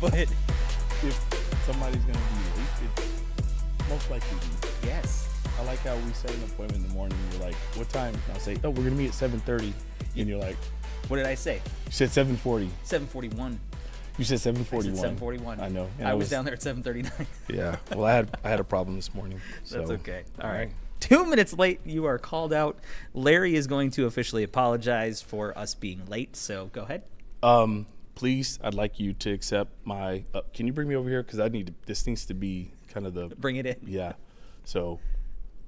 But if somebody's going to be late, it's most likely me. yes. I like how we set an appointment in the morning. You're like, what time? And I'll say, oh, we're going to meet at 7:30. And you're like, What did I say? you said 7:40. 7:41. You said 7:41. I said 7:41. I know. And I was down there at 7:39. Yeah. Well, I had a problem this morning. So. That's okay. All right. 2 minutes late, you are called out. Larry is going to officially apologize for us being late, so go ahead. Please, I'd like you to accept my. Can you bring me over here? Because this needs to be kind of the. Bring it in. Yeah. So,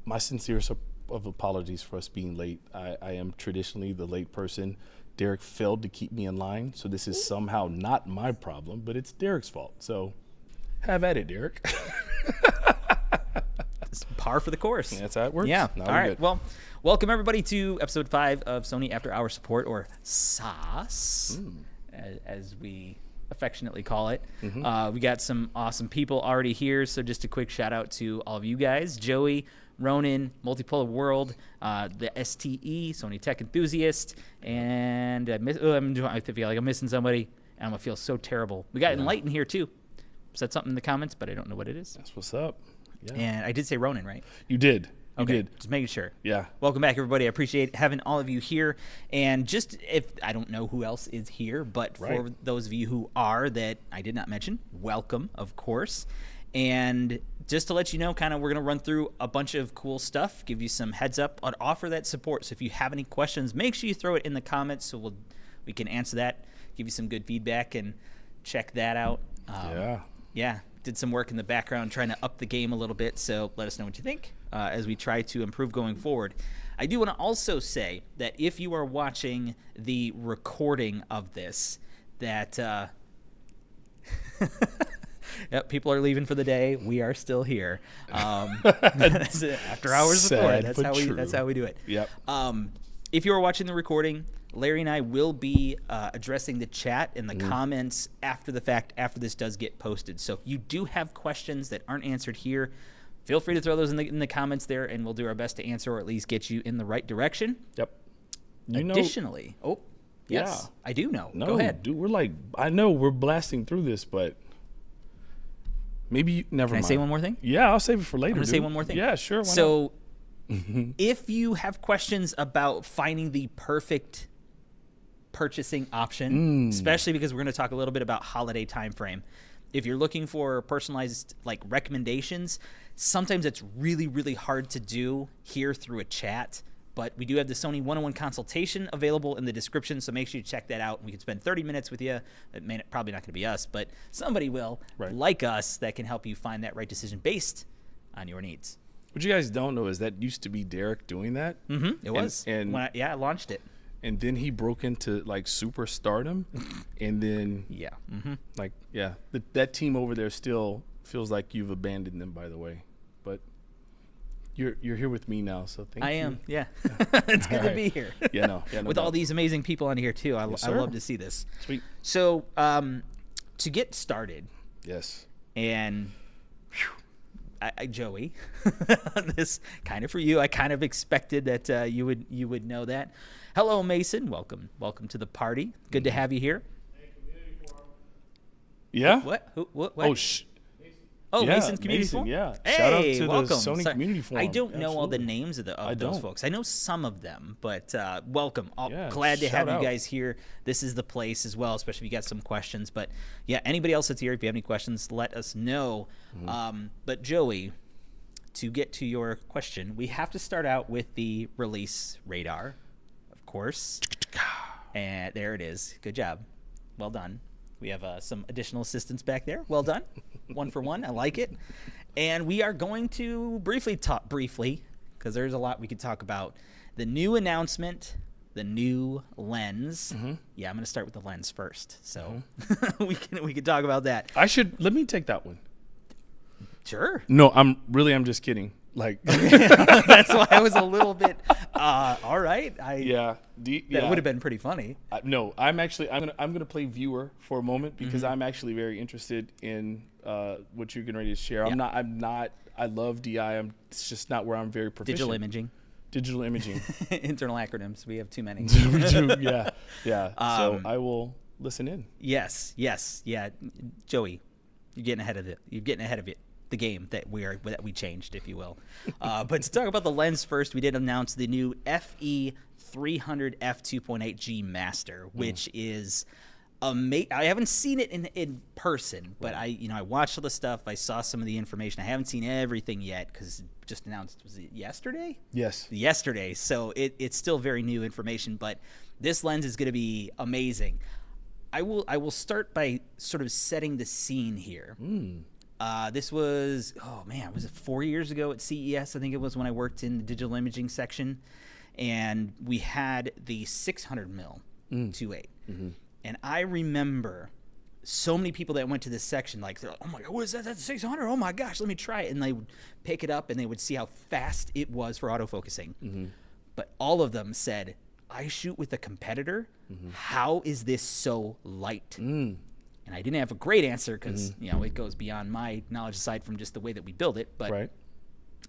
my sincerest of apologies for us being late. I am traditionally the late person. Derek failed to keep me in line, so this is somehow not my problem, but it's Derek's fault. So, have at it, Derek. It's par for the course. That's how it works. Yeah. Now All right. good. Well, welcome everybody to episode 5 of Sony After Hours Support, or SaaS, as we affectionately call it. We got some awesome people already here, so just a quick shout out to all of you guys. Joey, Ronan, Multipolar World, the STE, Sony Tech Enthusiast, and I feel like I'm missing somebody, and I'm going to feel so terrible. We got Enlighten here, too. Said something in the comments, but I don't know what it is. That's what's up. Yeah. And I did say Ronan, right? You did. You Okay, did. just making sure. Yeah. Welcome back, everybody. I appreciate having all of you here. And just if I don't know who else is here, but for those of you who are that I did not mention, welcome, of course. And just to let you know, kind of we're going to run through a bunch of cool stuff, give you some heads up, and offer that support. So if you have any questions, make sure you throw it in the comments so we can answer that, give you some good feedback, and check that out. Yeah, did some work in the background trying to up the game a little bit, so let us know what you think as we try to improve going forward. I do want to also say that if you are watching the recording of this, that yep, people are leaving for the day. We are still here. That's it. After hours support. That's how we do it. Yep. If you are watching the recording, Larry and I will be addressing the chat in the comments after the fact, after this does get posted. So if you do have questions that aren't answered here, feel free to throw those in the comments there, and we'll do our best to answer or at least get you in the right direction. Yep. Additionally, yes, I do know. No, go ahead. Dude, I know we're blasting through this, but maybe never mind. Can I say one more thing? Yeah, I'll save it for later. I'm going to say one more thing. Yeah, sure. So if you have questions about finding the perfect purchasing option, especially because we're going to talk a little bit about holiday time frame, if you're looking for personalized recommendations, sometimes it's really, really hard to do here through a chat. But we do have the Sony 101 consultation available in the description, so make sure you check that out. We could spend 30 minutes with you. Probably not going to be us, but somebody will, like us, that can help you find that right decision based on your needs. What you guys don't know is that used to be Derek doing that. It was. And when I launched it. And then he broke into superstardom, and then that team over there still feels like you've abandoned them. By the way, but you're here with me now, so thank you. I am, yeah. It's good to be here. No with all these amazing people on here too. I love to see this. Sweet. So to get started, yes, and Joey, this kind of for you. I kind of expected that you would know that. Hello, Mason. Welcome to the party. Good to have you here. Yeah. What? Who? What? Yeah, Mason's Community Forum? Yeah. Hey, shout out to welcome. the Sony Community Forum. I don't know all the names of those folks. I know some of them, but welcome. Glad to have you guys here. This is the place as well, especially if you got some questions. But yeah, anybody else that's here, if you have any questions, let us know. But Joey, to get to your question, we have to start out with the release radar, of course. And there it is. Good job. Well done. We have some additional assistance back there. Well done. 1 for 1. I like it. And we are going to briefly, because there's a lot we could talk about, the new announcement, the new lens. Yeah, I'm going to start with the lens first. So we can talk about that. Let me take that one. Sure. No, I'm just kidding. That's why I was a little bit all right. That would have been pretty funny. No, I'm gonna play viewer for a moment because I'm actually very interested in what you're getting ready to share. I love DI. It's just not where I'm very proficient. Digital imaging. Internal acronyms. We have too many. We do, yeah. So listen in. Yes. Yeah. Joey, you're getting ahead of it. The game that we changed, if you will. But to talk about the lens first, we did announce the new FE 300 f2.8G Master, which is amazing. I haven't seen it in person, but I watched all the stuff. I saw some of the information. I haven't seen everything yet because it just announced, was it yesterday? Yes. Yesterday. So it's still very new information, but this lens is going to be amazing. I will start by sort of setting the scene here. This was, was it 4 years ago at CES? I think it was when I worked in the digital imaging section, and we had the 600 mil 2.8. And I remember so many people that went to this section, like, they're like, oh my God, what is that? That's 600? Oh my gosh, let me try it. And they would pick it up and they would see how fast it was for autofocusing. But all of them said, I shoot with a competitor. How is this so light? And I didn't have a great answer because it goes beyond my knowledge aside from just the way that we build it. But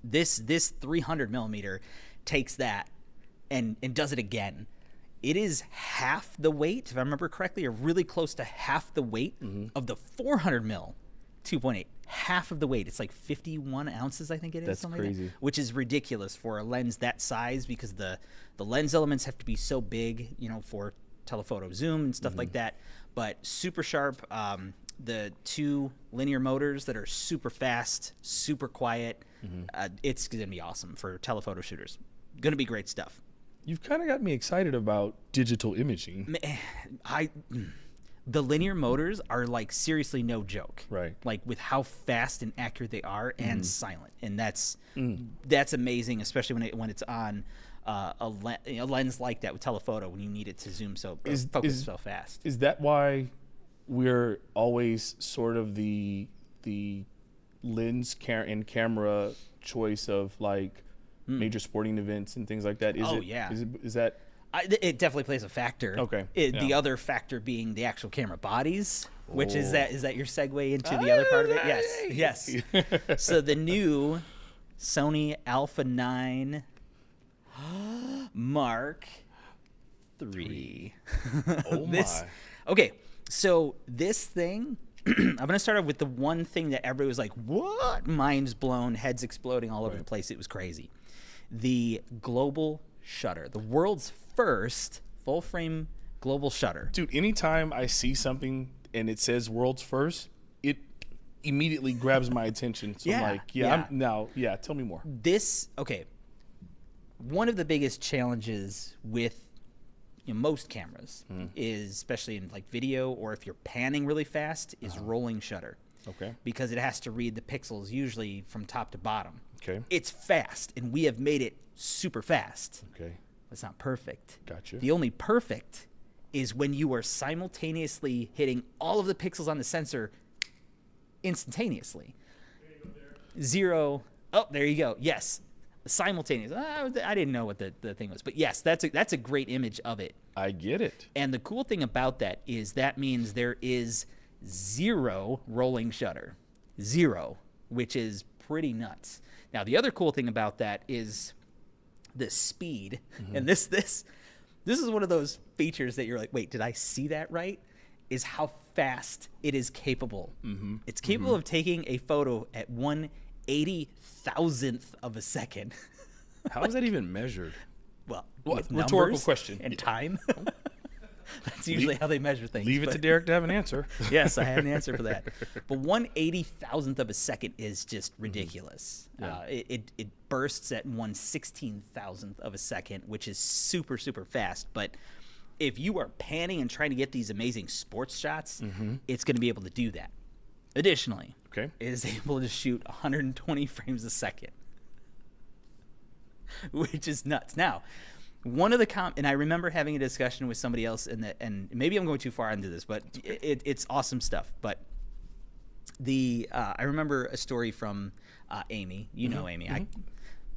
this 300 millimeter takes that and does it again. It is half the weight, if I remember correctly, or really close to half the weight of the 400 mil 2.8. Half of the weight. It's like 51 ounces, I think it is. That's crazy. Like that, which is ridiculous for a lens that size because the lens elements have to be so big, for telephoto zoom and stuff like that. But super sharp. The two linear motors that are super fast, super quiet. It's going to be awesome for telephoto shooters. Going to be great stuff. You've kind of got me excited about digital imaging. The linear motors are like seriously no joke. Right. Like with how fast and accurate they are and silent. And that's amazing, especially when it's on a lens like that with telephoto when you need it to zoom focus so fast. Is that why we're always sort of the lens and camera choice of like major sporting events and things like that? Is that? It definitely plays a factor. Okay. The other factor being the actual camera bodies, which is that your segue into the other part of it? Yes. So the new Sony Alpha 9 Mark III. Oh my. Okay, so this thing, I'm going to start off with the one thing that everybody was like, what? Minds blown, heads exploding all over the place. It was crazy. The global shutter, the world's first full frame global shutter. Dude, anytime I see something and it says world's first, it immediately grabs my attention. So I'm like, tell me more. One of the biggest challenges with most cameras is, especially in like video or if you're panning really fast, is rolling shutter. Okay. Because it has to read the pixels usually from top to bottom. Okay. It's fast, and we have made it super fast. Okay. It's not perfect. Gotcha. The only perfect is when you are simultaneously hitting all of the pixels on the sensor instantaneously. Zero. Oh, there you go. Yes. Simultaneous. I didn't know what the thing was. But yes, that's a great image of it. I get it. And the cool thing about that is that means there is zero rolling shutter. Zero, which is pretty nuts. Now, the other cool thing about that is the speed. And this is one of those features that you're like, wait, did I see that right? Is how fast it is capable. It's capable of taking a photo at 1/80,000th of a second. How is that even measured? Well, rhetorical question. And time. That's usually how they measure things. Leave it to Derek to have an answer. Yes, I have an answer for that. But 1/80,000th of a second is just ridiculous. Yeah. It bursts at 1/16,000th of a second, which is super, super fast. But if you are panning and trying to get these amazing sports shots, it's going to be able to do that. Additionally, it is able to shoot 120 frames a second, which is nuts. Now, one of the and I remember having a discussion with somebody else, and maybe I'm going too far into this, but it's awesome stuff. But I remember a story from Amy. You know Amy.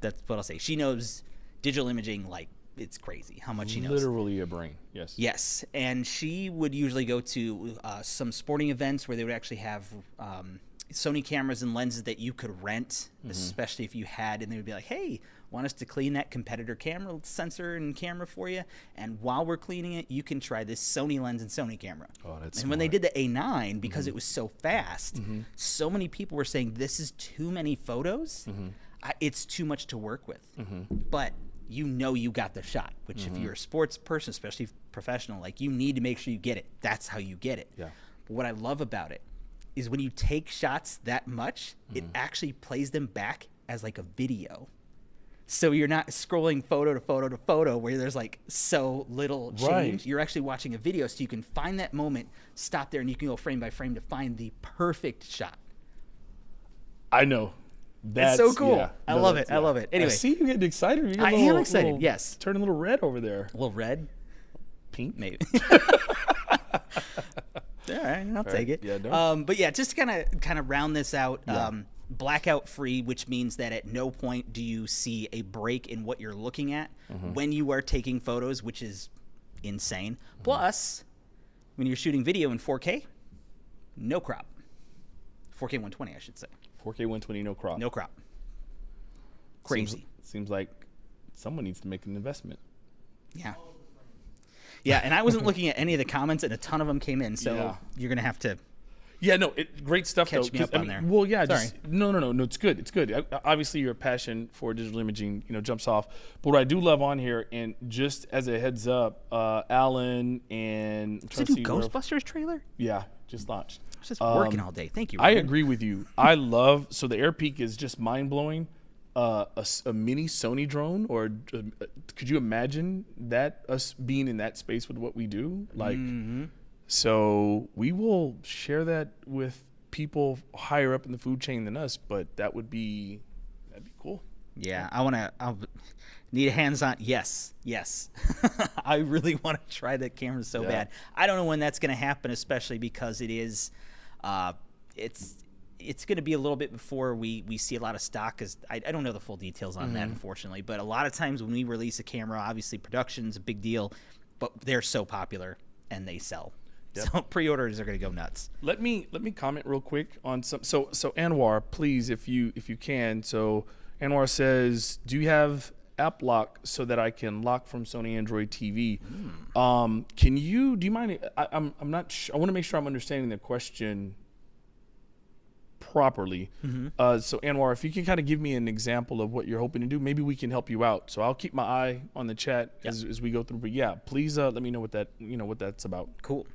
That's what I'll say. She knows digital imaging like it's crazy how much she knows. Literally a brain. Yes. Yes, and she would usually go to some sporting events where they would actually have Sony cameras and lenses that you could rent, especially if you had, and they would be like, hey, want us to clean that competitor camera sensor and camera for you? And while we're cleaning it, you can try this Sony lens and Sony camera. Oh, that's And when they did the A9, because it was so fast, so many people were saying, this is too many photos. It's too much to work with. But you know you got the shot, which if you're a sports person, especially professional, like you need to make sure you get it. That's how you get it. Yeah. But what I love about it is when you take shots that much, it actually plays them back as like a video. So you're not scrolling photo to photo to photo where there's like so little change. Right. You're actually watching a video, so you can find that moment, stop there, and you can go frame by frame to find the perfect shot. I know. That's so cool. Yeah, I love it. I love it. Anyway, I see you getting excited. I am excited. Yes. Turning a little red over there. A little red? Pink? Maybe. All right, I'll take it. Yeah, no. But yeah, just to kind of round this out, blackout free, which means that at no point do you see a break in what you're looking at when you are taking photos, which is insane. Plus, when you're shooting video in 4K, no crop. 4K 120, I should say. 4K 120, no crop. No crop. Crazy. Seems like someone needs to make an investment. Yeah. Yeah, and I wasn't looking at any of the comments, and a ton of them came in, so you're going to have to great stuff, catch though. me up on there. Well, yeah. Sorry. No, it's good. It's good. Obviously, your passion for digital imaging, jumps off. But what I do love on here, and just as a heads up, Alan and... Did you do Ghostbusters trailer? Yeah, just launched. I was just working all day. Thank you, Ryan. Ryan. I agree with you. I love... So the AirPeak is just mind-blowing. A mini Sony drone, or could you imagine that, us being in that space with what we do? Like, so we will share that with people higher up in the food chain than us, but that'd be cool. Yeah, I'll need a hands-on. Yes. I really want to try that camera so bad. I don't know when that's going to happen, especially because it is, it's going to be a little bit before we see a lot of stock, because I don't know the full details on that, unfortunately. But a lot of times when we release a camera, obviously production's a big deal, but they're so popular and they sell. Yep. So pre-orders are going to go nuts. Let me comment real quick on some. So Anwar, please, if you can. So Anwar says, do you have app lock so that I can lock from Sony Android TV? Do you mind? I'm not sure. I want to make sure I'm understanding the question properly. So Anwar, if you can kind of give me an example of what you're hoping to do, maybe we can help you out. So I'll keep my eye on the chat as we go through. But yeah, please let me know what that's about. Cool.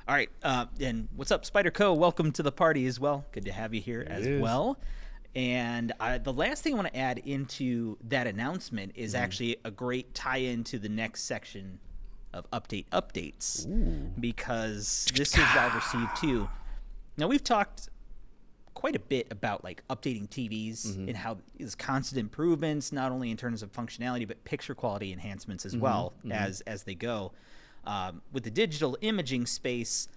All right. And what's up, Spider Co? Welcome to the party as well. Good to have you here well. And the last thing I want to add into that announcement is actually a great tie-in to the next section of updates, because this is well received too. Now, we've talked quite a bit about like updating TVs and how there's constant improvements, not only in terms of functionality, but picture quality enhancements as well as they go. With the digital imaging space,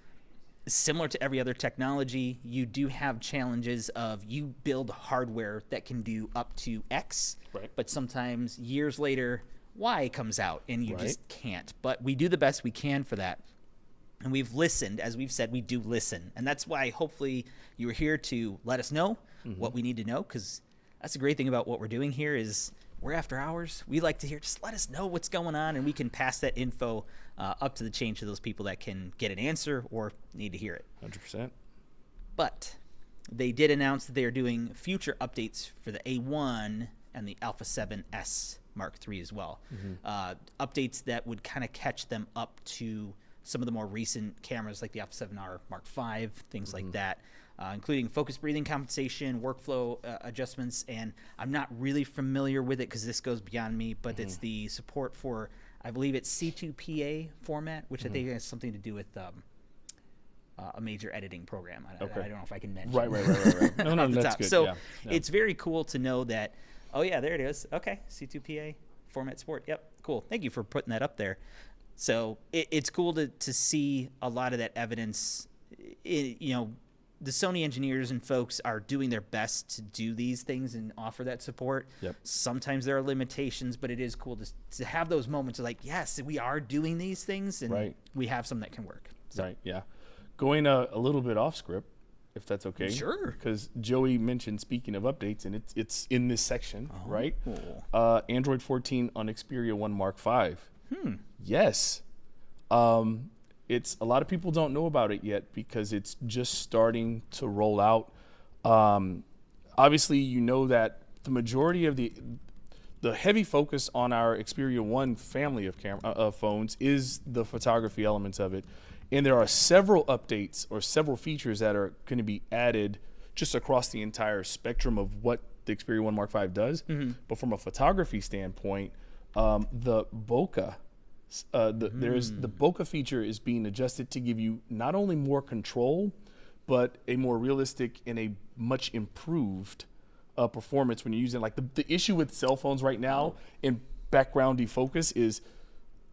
similar to every other technology, you do have challenges of you build hardware that can do up to X, but sometimes years later, Y comes out and you just can't. But we do the best we can for that. And we've listened, as we've said, we do listen. And that's why hopefully you were here to let us know what we need to know, because that's the great thing about what we're doing here is we're after hours. We like to hear, just let us know what's going on, and we can pass that info up to the chain to those people that can get an answer or need to hear it. 100%. But they did announce that they are doing future updates for the A1 and the Alpha 7S Mark III as well. Updates that would kind of catch them up to some of the more recent cameras like the Alpha 7R Mark V, things like that, including focus breathing compensation, workflow adjustments, and I'm not really familiar with it because this goes beyond me, but it's the support for, I believe it's C2PA format, which I think has something to do with a major editing program. I don't know if I can mention. Right. No, that's good. So it's very cool to know that, oh yeah, there it is. Okay, C2PA format support. Yep, cool. Thank you for putting that up there. So it's cool to see a lot of that evidence. The Sony engineers and folks are doing their best to do these things and offer that support. Sometimes there are limitations, but it is cool to have those moments of like, yes, we are doing these things, and we have some that can work. So. Right, yeah. Going a little bit off script, if that's okay. Sure. Because Joey mentioned, speaking of updates, and it's in this section, right? Android 14 on Xperia 1 Mark V. Yes. It's a lot of people don't know about it yet because it's just starting to roll out. Obviously, you know that the majority of the heavy focus on our Xperia 1 family of phones is the photography elements of it. And there are several updates or several features that are going to be added just across the entire spectrum of what the Xperia 1 Mark V does. But from a photography standpoint, the bokeh, the bokeh feature is being adjusted to give you not only more control, but a more realistic and a much improved performance when you're using, like, the issue with cell phones right now in background defocus is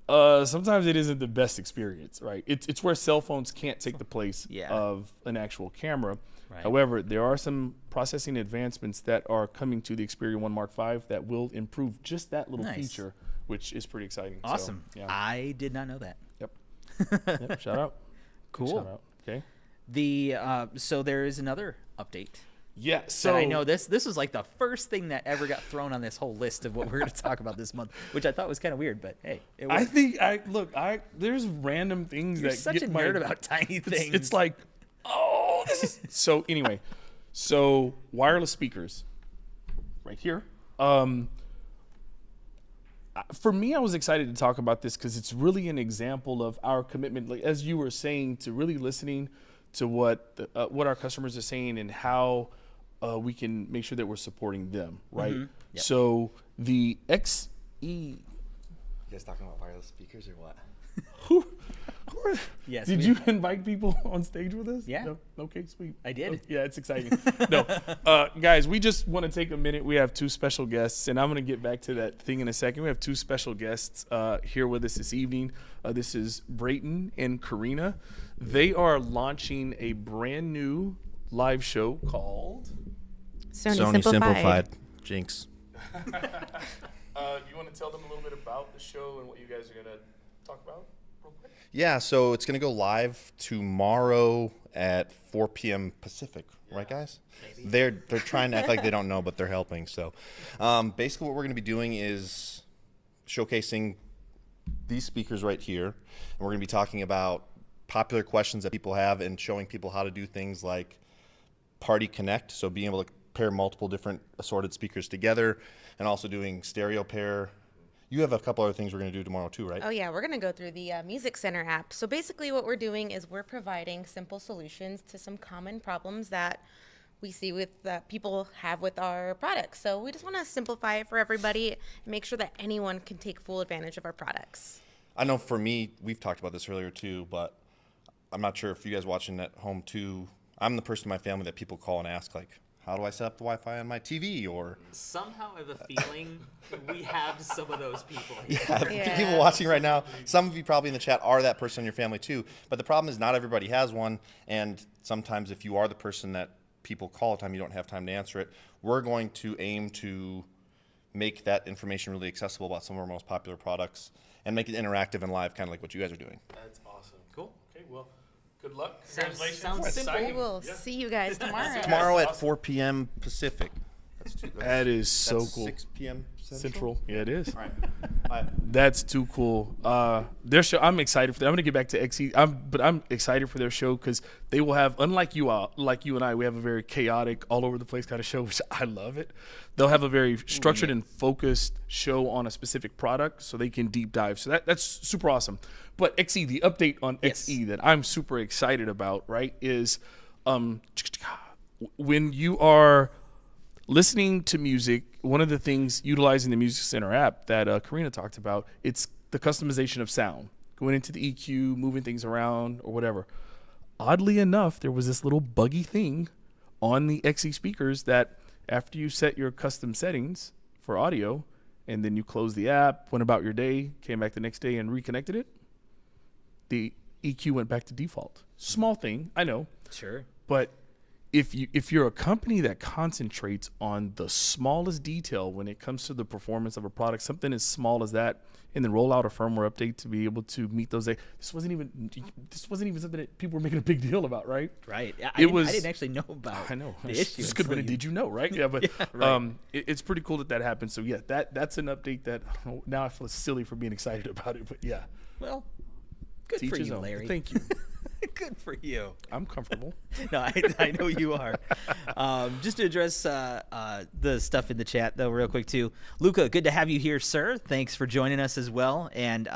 sometimes it isn't the best experience, right? It's where cell phones can't take the place of an actual camera. Right. However, there are some processing advancements that are coming to the Xperia 1 Mark V that will improve just that little feature, which is pretty exciting. Awesome. So, yeah. I did not know that. Yep. Shout out. Cool. Shout out. Okay. So there is another update. Yeah, so I know this was like the first thing that ever got thrown on this whole list of what we're going to talk about this month, which I thought was kind of weird, but hey, it worked. There's random things You're that such a nerd about tiny things. It's like, this is so anyway. So wireless speakers, right here. For me, I was excited to talk about this because it's really an example of our commitment, like as you were saying, to really listening to what our customers are saying and how we can make sure that we're supporting them, right? Yep. So the XE. You guys talking about wireless speakers or what? Yes. Did you invite people on stage with us? Yeah. No? Okay, sweet. I did. Oh, yeah, it's exciting. No, guys, we just want to take a minute. We have two special guests, and I'm going to get back to that thing in a second. We have two special guests here with us this evening. This is Brayton and Karina. They are launching a brand new live show called Sony Simplified. Jinx. You want to tell them a little bit about the show and what you guys are going to talk about real quick? Yeah, so it's going to go live tomorrow at 4 p.m. Pacific, right, guys? Maybe. They're trying to act like they don't know, but they're helping. So basically what we're going to be doing is showcasing these speakers right here, and we're going to be talking about popular questions that people have and showing people how to do things like Party Connect, so being able to pair multiple different assorted speakers together, and also doing stereo pair. You have a couple other things we're going to do tomorrow too, right? Oh yeah, we're going to go through the Music Center app. So basically what we're doing is we're providing simple solutions to some common problems that we see with people have with our products. So we just want to simplify it for everybody and make sure that anyone can take full advantage of our products. I know for me, we've talked about this earlier too, but I'm not sure if you guys watching at home too. I'm the person in my family that people call and ask, like, how do I set up the Wi-Fi on my TV? Or somehow I have a feeling we have some of those people. Yeah, people watching right now. Some of you probably in the chat are that person in your family too. But the problem is not everybody has one. And sometimes if you are the person that people call all the time, you don't have time to answer it. We're going to aim to make that information really accessible about some of our most popular products and make it interactive and live, kind of like what you guys are doing. That's awesome. Cool. Okay, well, good luck. Sounds simple. We will see you guys tomorrow. Tomorrow at 4 p.m. Pacific. That is so cool. 6 p.m. Central. Yeah, it is. All right. That's too cool. Their show, I'm excited for that. I'm gonna get back to XE, but I'm excited for their show because they will have, unlike you and I, we have a very chaotic, all over the place kind of show, which I love it. They'll have a very structured and focused show on a specific product, so they can deep dive. So that's super awesome. But XE, the update on XE that I'm super excited about, right, is when you are listening to music, one of the things utilizing the Music Center app that Karina talked about, it's the customization of sound, going into the EQ, moving things around or whatever. Oddly enough, there was this little buggy thing on the XE speakers that after you set your custom settings for audio and then you close the app, went about your day, came back the next day and reconnected it, the EQ went back to default. Small thing, I know. Sure. But if you're a company that concentrates on the smallest detail when it comes to the performance of a product, something as small as that, and then roll out a firmware update to be able to meet those. This wasn't even something that people were making a big deal about, right? Right. I didn't actually know about. I know. The issue. This could have been a did you know, right? Yeah, but yeah, right. It's pretty cool that happened. So yeah, that's an update that now I feel silly for being excited about it, but yeah. Well, good for you, Larry. Thank you. Good for you. I'm comfortable. No, I know you are. Just to address the stuff in the chat, though, real quick, too. Luca, good to have you here, sir. Thanks for joining us as well. And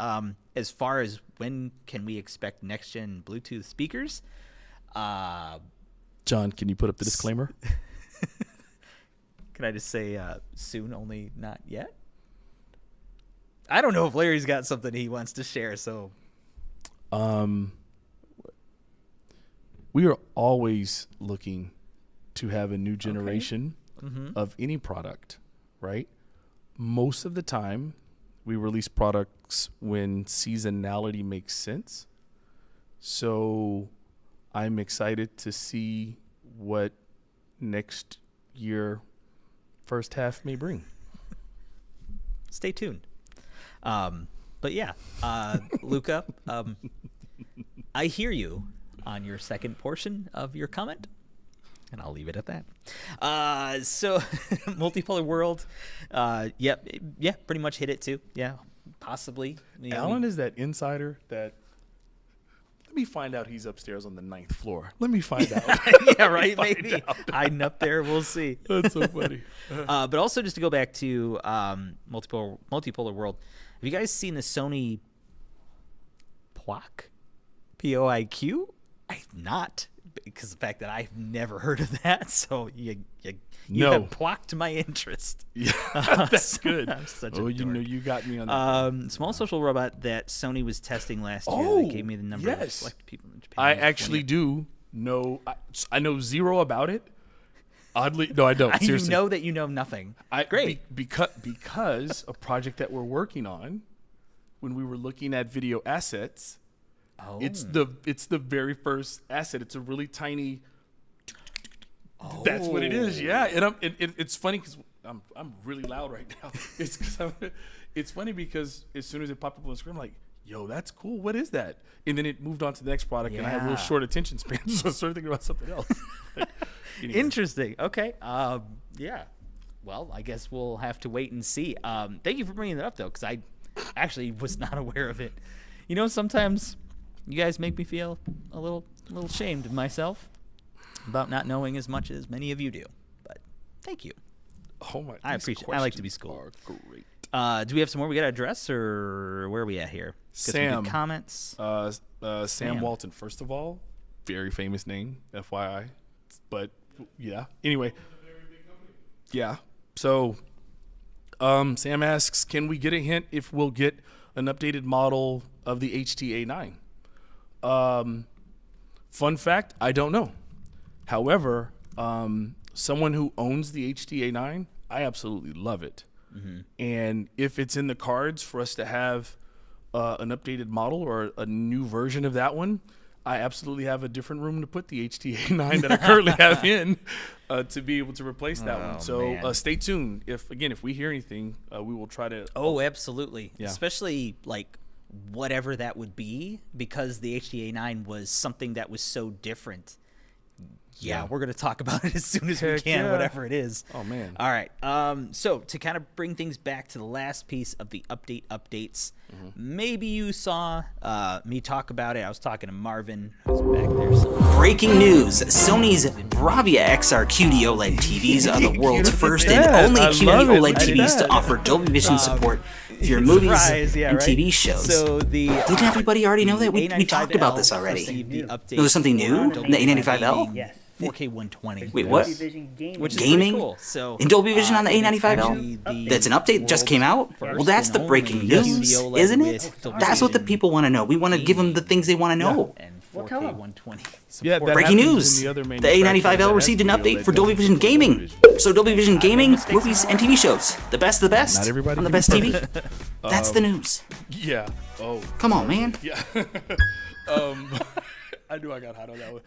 as far as when can we expect next-gen Bluetooth speakers? John, can you put up the disclaimer? Can I just say soon, only not yet? I don't know if Larry's got something he wants to share, so... We are always looking to have a new generation of any product, right? Most of the time, we release products when seasonality makes sense. So I'm excited to see what next year first half may bring. Stay tuned. But yeah, Luca, I hear you on your second portion of your comment, and I'll leave it at that. So multipolar world, yeah, pretty much hit it too. Yeah, possibly. Alan is that insider that. Let me find out he's upstairs on the 9th floor. Let me find out. Yeah, right. Maybe hiding up there. We'll see. That's so funny. But also, just to go back to multipolar world, have you guys seen the Sony POIQ? POIQ? I've not, because of the fact that I've never heard of that. So you have POIQ'd my interest. Yeah, that's good. I'm such you dork. know, you got me on that. Small social robot that Sony was testing last year. They gave me the number of yes. selected people in Japan. I actually do know. I know zero about it. Oddly, no, I don't. Seriously. You know that you know nothing. Great. Because a project that we're working on, when we were looking at video assets. Oh. It's the very first asset. It's a really tiny. Oh. That's what it is. Yeah, and it's funny because I'm really loud right now. It's funny because as soon as it popped up on the screen, I'm like, yo, that's cool. What is that? And then it moved on to the next product, and I had real short attention span, so I started thinking about something else. Anyway. Interesting. Okay. Yeah. Well, I guess we'll have to wait and see. Thank you for bringing that up, though, because I actually was not aware of it. You know, sometimes you guys make me feel a little ashamed of myself about not knowing as much as many of you do. But thank you. Oh my! I appreciate. I like to be schooled. Great. Do we have some more we got to address, or where are we at here? Sam comments. Sam Walton. First of all, very famous name, FYI. But yeah. Anyway. Yeah. So, Sam asks, can we get a hint if we'll get an updated model of the HTA9? Fun fact, I don't know. However, someone who owns the HTA9, I absolutely love it. Mm-hmm. And if it's in the cards for us to have an updated model or a new version of that one, I absolutely have a different room to put the HTA9 that I currently have in to be able to replace that one. So stay tuned. If we hear anything, we will try to. Oh, absolutely. Yeah. Especially like whatever that would be, because the HTA9 was something that was so different. Yeah, we're going to talk about it as soon as we can, whatever it is. Oh, man. All right. So to kind of bring things back to the last piece of the updates, maybe you saw me talk about it. I was talking to Marvin, who's back there. Breaking news. Sony's Bravia XR QD OLED TVs are the world's first and only QD OLED TVs to offer Dolby Vision support for your movies and TV shows. So didn't everybody already know that? We talked about this already. There's something new? The A95L? Yes. 4K 120. Wait, what? Which is Gaming? cool. So in Dolby Vision on the A95L? That's an update that just came out? Well, that's the breaking news, isn't it? That's what the people want to know. We want to give them the things they want to know. And 4K 120. Yeah, breaking news. The A95L received an update for Dolby Vision Gaming. So Dolby Vision Gaming, movies, and TV shows. The best of the best Not everybody on the can best be TV. That's the news. Yeah. Oh. Come on, man. Yeah. I knew I got hot on that one.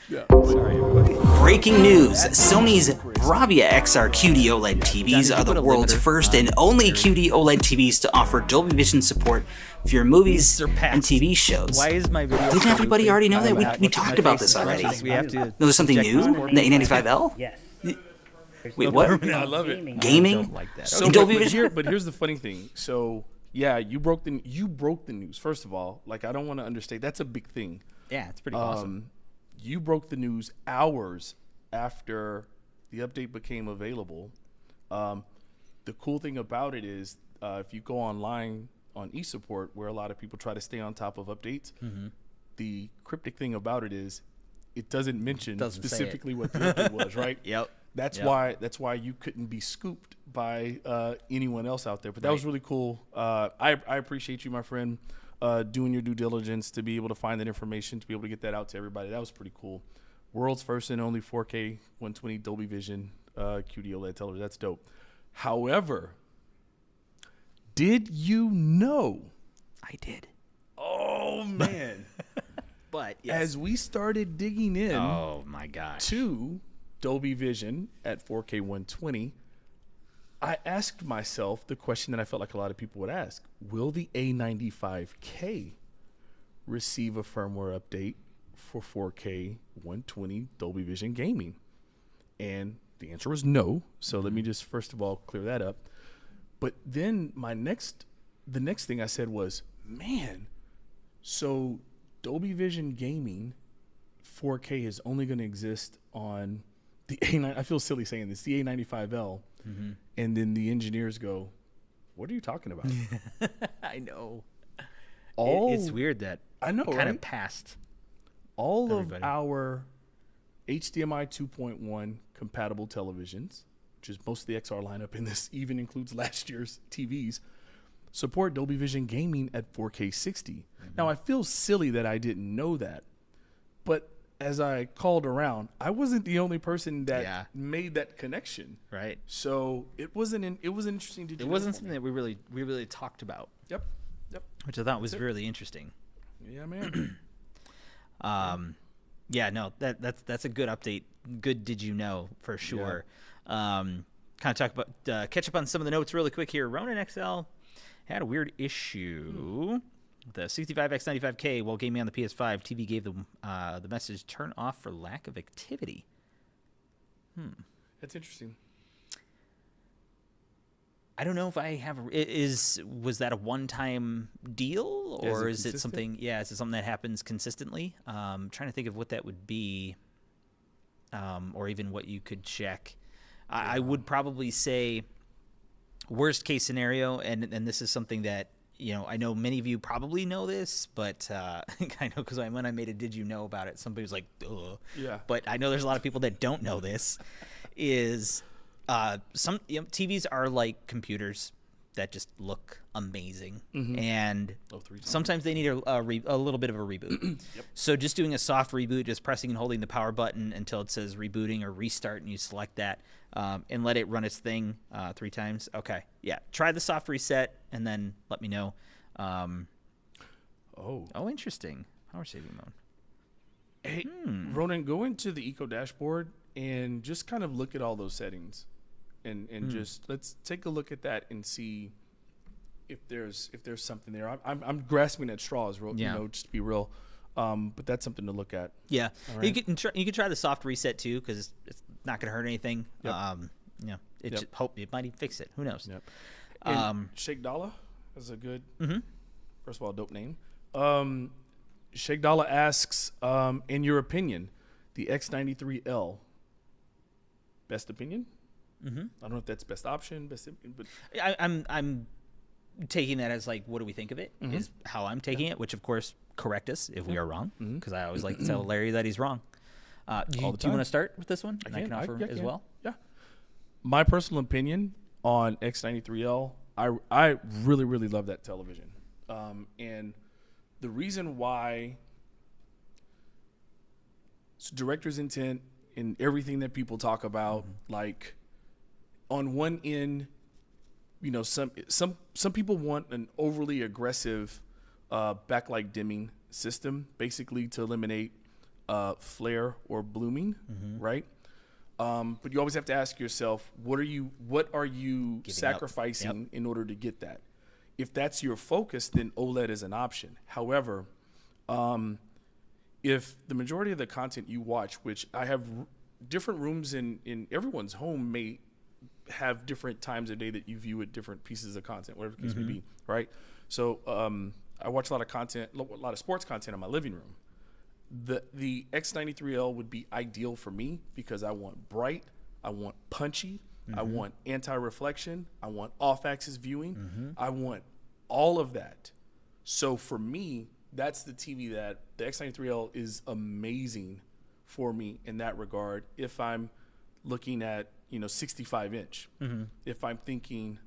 Yeah. Sorry, everybody. Breaking news. Sony's Bravia XR QD OLED TVs are the world's first and only QD OLED TVs to offer Dolby Vision support for your movies and TV shows. Why is my video? Didn't everybody already know that? We talked about this already. We have to. No, there's something new in the A95L? Yes. Wait, what? I love it. Gaming? Like that. So, Dolby but, Vision? but here's the funny thing. So yeah, you broke the news. First of all, like I don't want to understate. That's a big thing. Yeah, it's pretty awesome. You broke the news hours after the update became available. The cool thing about it is if you go online on eSupport, where a lot of people try to stay on top of updates, the cryptic thing about it is it doesn't mention specifically what the update was, right? Yep. That's why you couldn't be scooped by anyone else out there. But that was really cool. I appreciate you, my friend, doing your due diligence to be able to find that information, to be able to get that out to everybody. That was pretty cool. World's first and only 4K 120 Dolby Vision QD OLED television. That's dope. However, did you know? I did. Oh man! But yes. As we started digging in, oh my gosh, to Dolby Vision at 4K 120, I asked myself the question that I felt like a lot of people would ask: will the A95K receive a firmware update for 4K 120 Dolby Vision gaming? And the answer was no. So let me just first of all clear that up. But then the next thing I said was, man, so Dolby Vision gaming 4K is only going to exist on the A9. I feel silly saying this, the A95L. And then the engineers go, what are you talking about? I know. It's weird that I know, kind of right? passed. All everybody. of our HDMI 2.1 compatible televisions, which is most of the XR lineup, and this even includes last year's TVs, support Dolby Vision gaming at 4K 60. Now, I feel silly that I didn't know that, but as I called around, I wasn't the only person that made that connection. Right. So it was interesting to do. It wasn't something that we really talked about. Yep. Which I thought was really interesting. Yeah, man. Yeah, no, that's a good update. Good, did you know for sure? Kind of talk about catch up on some of the notes really quick here. Ronin XL had a weird issue. The 65x95K while gaming on the PS5, TV gave them the message "turn off for lack of activity." That's interesting. I don't know if I have. Was that a one-time deal, or is it something? Yeah, is it something that happens consistently? Trying to think of what that would be, or even what you could check. I would probably say worst case scenario, and this is something that I know many of you probably know this, but I know because when I made a "Did you know" about it, somebody was like, "Ugh." Yeah. But I know there's a lot of people that don't know this. Is some TVs are like computers that just look amazing, and sometimes they need a little bit of a reboot. So just doing a soft reboot, just pressing and holding the power button until it says rebooting or restart, and you select that and let it run its thing 3 times. Okay, yeah, try the soft reset and then let me know. Interesting. Power saving mode. Hey, Ronan, go into the Eco dashboard and just kind of look at all those settings, and just let's take a look at that and see if there's something there. I'm grasping at straws, just to be real. But that's something to look at. Yeah, right. You can try the soft reset too, because it's not going to hurt anything. Yep. Just hope it might even fix it. Who knows? Yep. Sheikh Dalla is a good. First of all, dope name. Sheikh Dalla asks, in your opinion, the X93L, best opinion? I don't know if that's best option, but I'm taking that as like, what do we think of it? Is how I'm taking it. Which of course, correct us if we are wrong, because I always like to tell Larry that he's wrong. Do you want to start with this one? I can offer as well. Yeah. My personal opinion on X93L, I really, really love that television. And the reason why it's director's intent in everything that people talk about, like on one end, some people want an overly aggressive backlight dimming system, basically to eliminate flare or blooming, right? But you always have to ask yourself, what are you Giving sacrificing in order to get that? If that's your focus, then OLED is an option. However, if the majority of the content you watch, which I have different rooms in everyone's home may have different times of day that you view at different pieces of content, whatever the case may be, right? So I watch a lot of sports content in my living room. The X93L would be ideal for me because I want bright, I want punchy, I want anti-reflection, I want off-axis viewing, I want all of that. So for me, that's the TV that the X93L is amazing for me in that regard. If I'm looking at 65 inch, if I'm thinking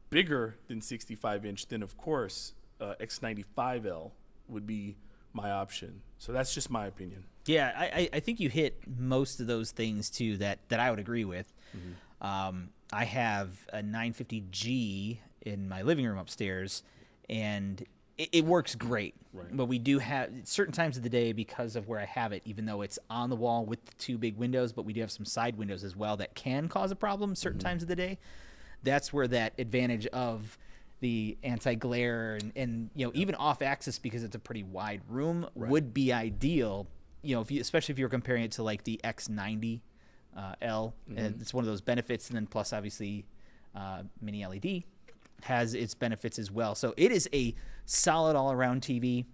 bigger than 65 inch, then of course X95L would be my option. So that's just my opinion. Yeah, I think you hit most of those things too that I would agree with. I have a 950G in my living room upstairs, and it works great. Right. But we do have certain times of the day, because of where I have it, even though it's on the wall with the two big windows, but we do have some side windows as well that can cause a problem certain times of the day. That's where that advantage of the anti-glare and even off-axis, because it's a pretty wide room, would be ideal. Especially if you're comparing it to like the X90L, and it's one of those benefits. And then plus, obviously, mini LED has its benefits as well. So it is a solid all-around TV.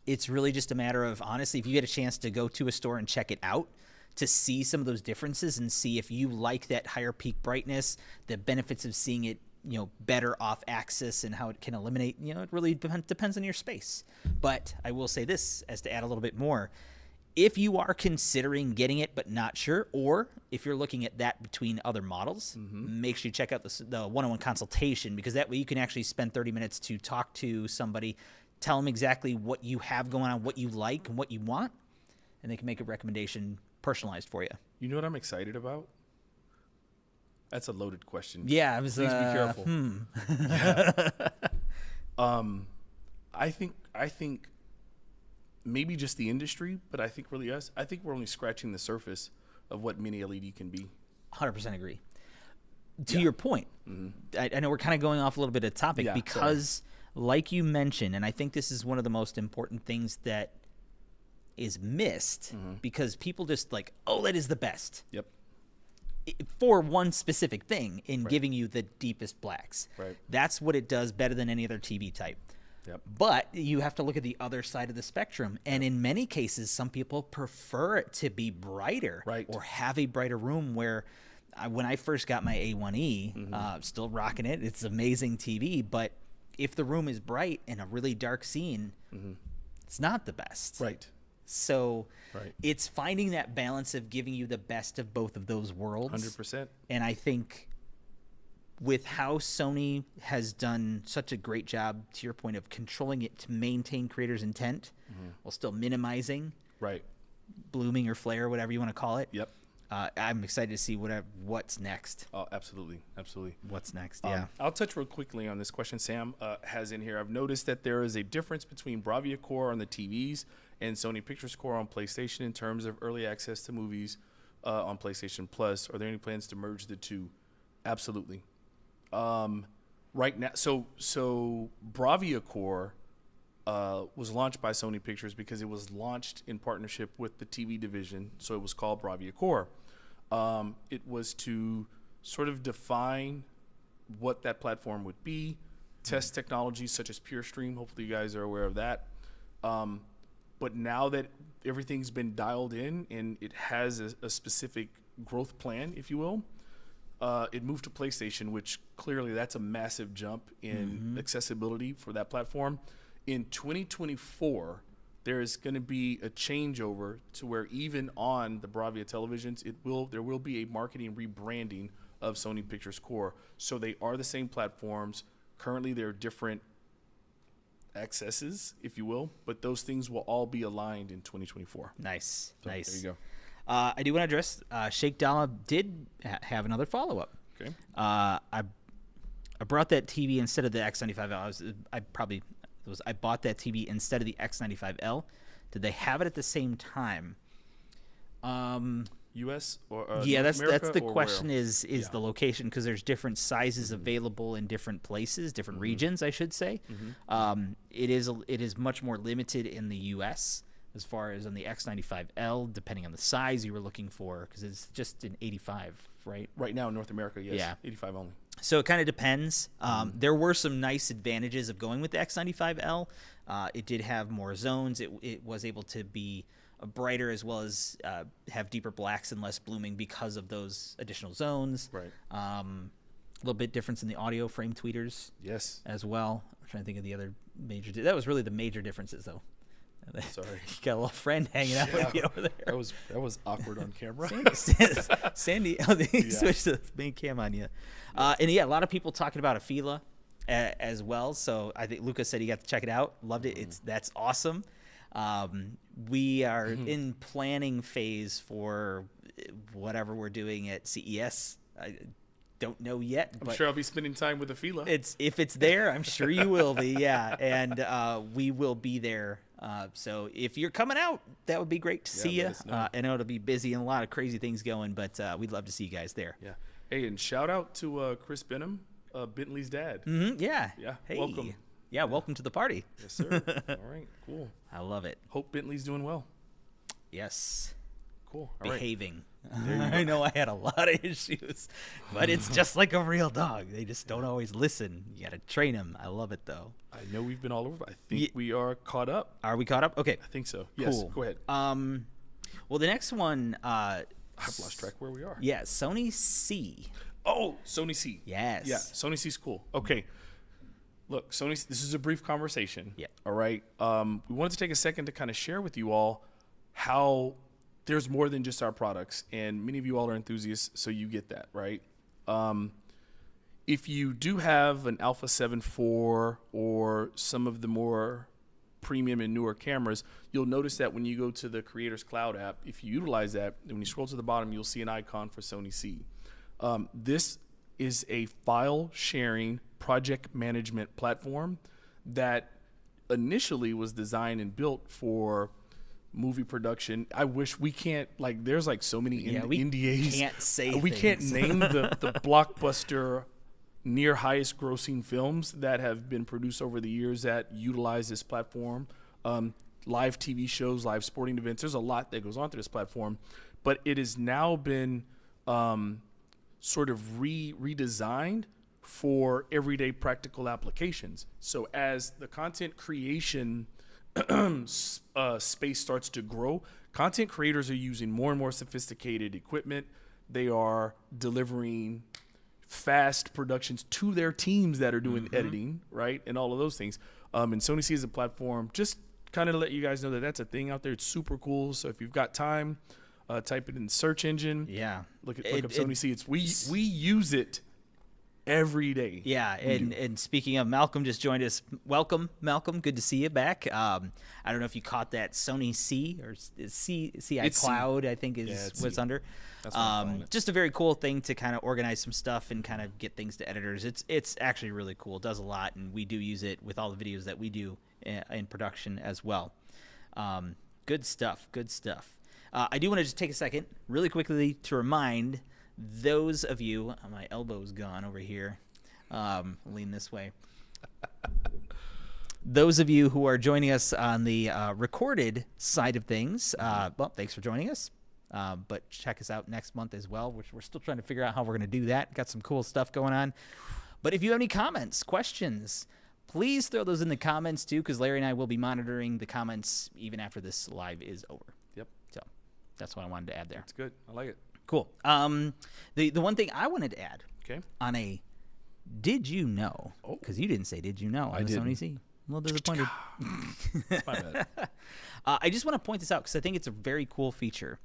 It's really just a matter of, honestly, if you get a chance to go to a store and check it out, to see some of those differences and see if you like that higher peak brightness, the benefits of seeing it better off axis, and how it can eliminate, it really depends on your space. But I will say this, as to add a little bit more, if you are considering getting it but not sure, or if you're looking at that between other models, make sure you check out the one-on-one consultation, because that way you can actually spend 30 minutes to talk to somebody, tell them exactly what you have going on, what you like and what you want, and they can make a recommendation personalized for you. You know what I'm excited about? That's a loaded question. Yeah, please be careful. I think maybe just the industry, but I think really us. I think we're only scratching the surface of what mini LED can be. 100% agree. To your point, I know we're kind of going off a little bit of topic, because like you mentioned, and I think this is one of the most important things that is missed, because people just like, OLED is the best. Yep. For one specific thing, in giving you the deepest blacks. Right. That's what it does better than any other TV type. Yep. But you have to look at the other side of the spectrum. And in many cases, some people prefer it to be brighter, or have a brighter room. Where when I first got my A1E, still rocking it. It's amazing TV. But if the room is bright in a really dark scene, it's not the best. Right. So it's finding that balance of giving you the best of both of those worlds. 100%. And I think with how Sony has done such a great job, to your point, of controlling it to maintain creators' intent while still minimizing blooming or flare, whatever you want to call it. Yep. I'm excited to see what's next. Oh, absolutely. Absolutely. What's next, yeah. I'll touch real quickly on this question Sam has in here. I've noticed that there is a difference between Bravia Core on the TVs and Sony Pictures Core on PlayStation in terms of early access to movies on PlayStation Plus. Are there any plans to merge the two? Absolutely. Right now, so Bravia Core was launched by Sony Pictures because it was launched in partnership with the TV division, so it was called Bravia Core. It was to sort of define what that platform would be, test technologies such as PureStream. Hopefully you guys are aware of that. But now that everything's been dialed in and it has a specific growth plan, if you will, it moved to PlayStation, which clearly that's a massive jump in accessibility for that platform. In 2024, there is going to be a changeover to where even on the Bravia televisions, there will be a marketing rebranding of Sony Pictures Core. So they are the same platforms. Currently, they're different accesses, if you will, but those things will all be aligned in 2024. Nice. So nice. There you go. I do want to address Sheikh Dalla did have another follow-up. Okay. I brought that TV instead of the X95L. I bought that TV instead of the X95L. Did they have it at the same time? U.S. or yeah, North that's the or question where? is the location, because there's different sizes available in different places, different regions, I should say. It is much more limited in the U.S. as far as on the X95L, depending on the size you were looking for, because it's just an 85, right? Right now in North America, yes. Yeah. 85 only. So it kind of depends. There were some nice advantages of going with the X95L. It did have more zones. It was able to be brighter, as well as have deeper blacks and less blooming because of those additional zones. Right. A little bit difference in the audio frame tweeters. Yes. As well. I'm trying to think of the other major. That was really the major differences, though. Sorry. You got a little friend hanging out with you over there. That was awkward on camera. Sandy switched to the main cam on you. And yeah, a lot of people talking about a Fila as well. So I think Lucas said he got to check it out. Loved it. That's awesome. We are in planning phase for whatever we're doing at CES. I don't know yet. I'm sure I'll be spending time with the Fila. If it's there, I'm sure you will be. Yeah, and we will be there. So if you're coming out, that would be great to see you. I know it'll be busy and a lot of crazy things going, but we'd love to see you guys there. Yeah. Hey, and shout out to Chris Benham, Bentley's dad. Yeah. Yeah. Hey. Welcome. Yeah, welcome to the party. Yes, sir. All right, cool. I love it. Hope Bentley's doing well. Yes. Cool. All right. Behaving. I know I had a lot of issues, but it's just like a real dog. They just don't always listen. You got to train them. I love it, though. I know we've been all over. I think we are caught up. Are we caught up? Okay. I think so. Yes. Cool. Go ahead. Well, the next one. I've lost track where we are. Yeah, Sony C. Oh, Sony C. Yes. Yeah, Sony C's cool. Okay. Look, Sony, this is a brief conversation. Yeah. All right. We wanted to take a second to kind of share with you all how there's more than just our products, and many of you all are enthusiasts, so you get that, right? If you do have an Alpha 7 IV or some of the more premium and newer cameras, you'll notice that when you go to the Creators Cloud app, if you utilize that, and when you scroll to the bottom, you'll see an icon for Sony C. This is a file sharing project management platform that initially was designed and built for movie production. I wish we can't, like, there's like so many NDAs. Can't say we things. Can't name the blockbuster near highest grossing films that have been produced over the years that utilize this platform. Live TV shows, live sporting events. There's a lot that goes on to this platform, but it has now been sort of redesigned for everyday practical applications. So as the content creation space starts to grow, content creators are using more and more sophisticated equipment. They are delivering fast productions to their teams that are doing editing, right? And all of those things. And Sony C is a platform, just kind of to let you guys know that that's a thing out there. It's super cool. So if you've got time, type it in the search engine. Yeah. Look up Sony C. We use it every day. Yeah, and speaking of, Malcolm just joined us. Welcome, Malcolm. Good to see you back. I don't know if you caught that Sony C or CI Cloud, I think is what it's under. That's just a very cool thing to kind of organize some stuff and kind of get things to editors. It's actually really cool. It does a lot, and we do use it with all the videos that we do in production as well. Good stuff. Good stuff. I do want to just take a second really quickly to remind those of you, my elbow's gone over here, lean this way. Those of you who are joining us on the recorded side of things, well, thanks for joining us. But check us out next month as well, which we're still trying to figure out how we're going to do that. Got some cool stuff going on. But if you have any comments, questions, please throw those in the comments too, because Larry and I will be monitoring the comments even after this live is over. Yep. So that's what I wanted to add there. That's good. I like it. Cool. The one thing I wanted to add, okay, on a did you know, because you didn't say did you know on the Sony C. I'm a little disappointed. My bad. I just want to point this out because I think it's a very cool feature.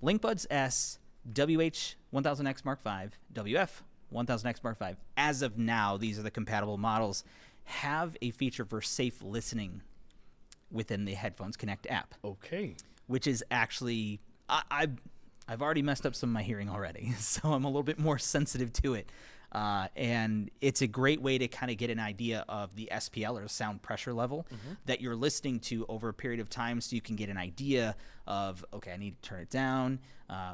LinkBuds S, WH-1000X Mark V, WF-1000X Mark V, as of now, these are the compatible models, have a feature for safe listening within the Headphones Connect app. Okay. Which is actually, I've already messed up some of my hearing already, so I'm a little bit more sensitive to it. And it's a great way to kind of get an idea of the SPL, or sound pressure level, that you're listening to over a period of time, so you can get an idea of, okay, I need to turn it down,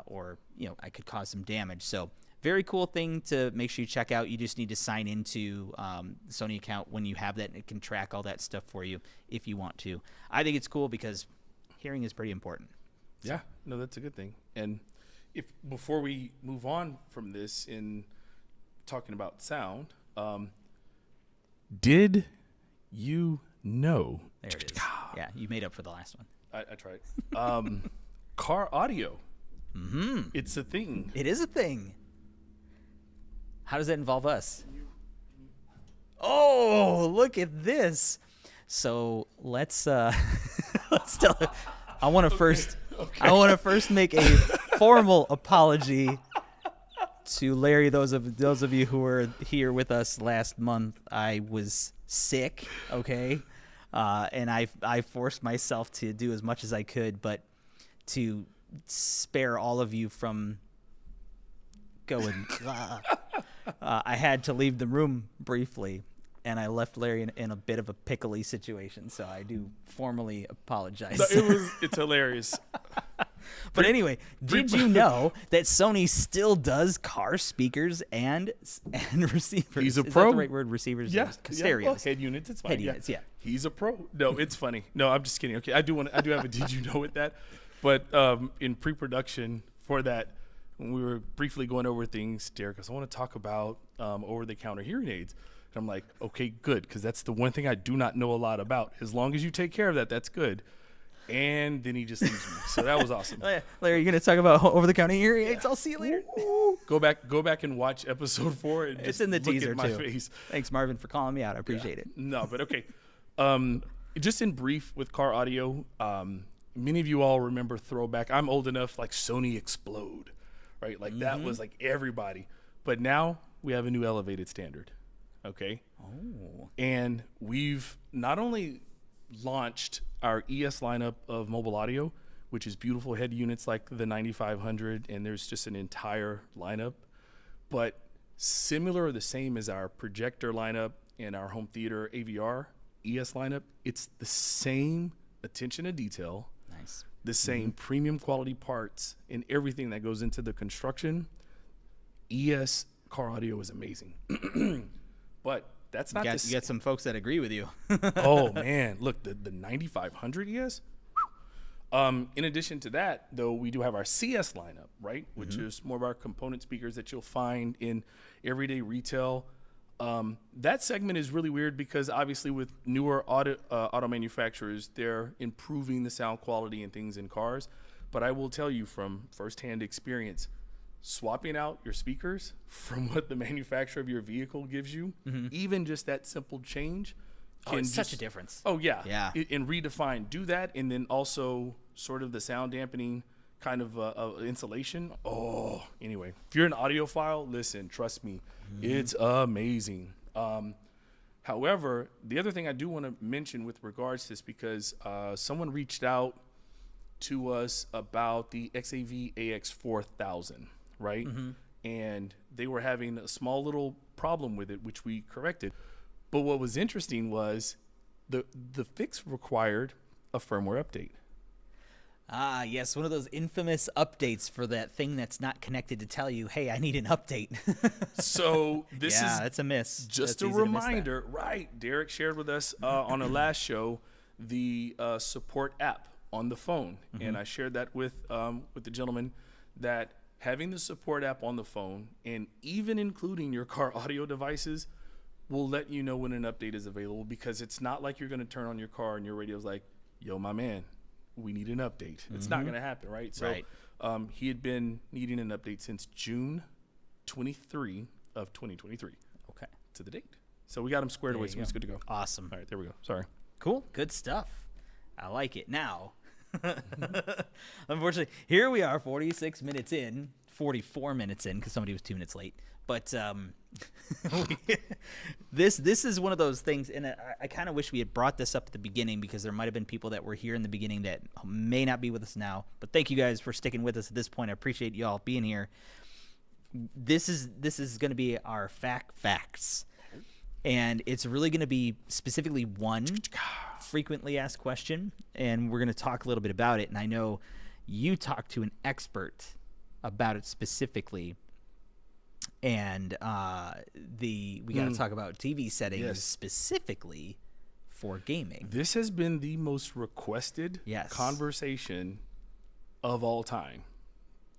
or, I could cause some damage. So very cool thing to make sure you check out. You just need to sign into the Sony account when you have that, and it can track all that stuff for you if you want to. I think it's cool because hearing is pretty important. Yeah, no, that's a good thing. And before we move on from this in talking about sound, did you know? There it is. Yeah, you made up for the last one. I tried. Car audio. It's a thing. It is a thing. How does that involve us? Oh, look at this. So let's tell her. I want to first make a formal apology to Larry. Those of you who were here with us last month, I was sick, okay? And I forced myself to do as much as I could, but to spare all of you from going, I had to leave the room briefly, and I left Larry in a bit of a pickly situation. So I do formally apologize. No, it's hilarious. But anyway, did you know that Sony still does car speakers and receivers? He's a Is pro. that the right word? Receivers? Yeah. Stereos. Well, head units, it's fine. Head units, yeah. He's a pro. No, it's funny. No, I'm just kidding. Okay, I do have a did you know with that. But in pre-production for that, when we were briefly going over things, Derek goes, I want to talk about over-the-counter hearing aids. And I'm like, okay, good, because that's the one thing I do not know a lot about. As long as you take care of that, that's good. And then he just leaves me. So that was awesome. Larry, you're going to talk about over-the-counter hearing aids? I'll see you later. Go back and watch episode 4. And it's in the look teaser, at my too. Face. Thanks, Marvin, for calling me out. I appreciate it. No, but okay. Just in brief with car audio, many of you all remember throwback. I'm old enough, like Sony Explode, right? Like that was like everybody. But now we have a new elevated standard, okay? Oh. And we've not only launched our ES lineup of mobile audio, which is beautiful head units like the 9500, and there's just an entire lineup, but similar or the same as our projector lineup and our home theater AVR ES lineup. It's the same attention to detail, Nice. the same premium quality parts and everything that goes into the construction. ES car audio is amazing. But that's not You got some folks that agree with you. Oh man, look, the 9500 ES. In addition to that, though, we do have our CS lineup, right, which is more of our component speakers that you'll find in everyday retail. That segment is really weird because obviously with newer auto manufacturers, they're improving the sound quality and things in cars. But I will tell you from firsthand experience, swapping out your speakers from what the manufacturer of your vehicle gives you, even just that simple change, It's such a difference. Oh yeah, Yeah. And redefine. Do that, and then also sort of the sound dampening kind of insulation. Oh, anyway, if you're an audiophile, listen. Trust me, it's amazing. However, the other thing I do want to mention with regards to this, because someone reached out to us about the XAV AX4000, right? And they were having a small little problem with it, which we corrected. But what was interesting was the fix required a firmware update. Ah, yes, one of those infamous updates for that thing that's not connected to tell you, hey, I need an update. So this is that's a miss. just That's a easy to miss that. reminder, right? Derek shared with us on our last show the support app on the phone, and I shared that with the gentleman that having the support app on the phone and even including your car audio devices will let you know when an update is available, because it's not like you're going to turn on your car and your radio's like, yo, my man, we need an update. It's not going to happen, right? So Right. he had been needing an update since June 23 of 2023 Okay. to the date. So we got him squared away, so it's good to go. Awesome. All right, there we go. Sorry. Cool. Good stuff. I like it. Now, unfortunately, here we are 46 minutes in, 44 minutes in, because somebody was 2 minutes late. But this is one of those things, and I kind of wish we had brought this up at the beginning, because there might have been people that were here in the beginning that may not be with us now. But thank you guys for sticking with us at this point. I appreciate y'all being here. this is going to be our facts. And it's really going to be specifically one frequently asked question, and we're going to talk a little bit about it. And I know you talked to an expert about it specifically, and we got to talk about TV settings specifically for gaming. This has been the most requested conversation of all time,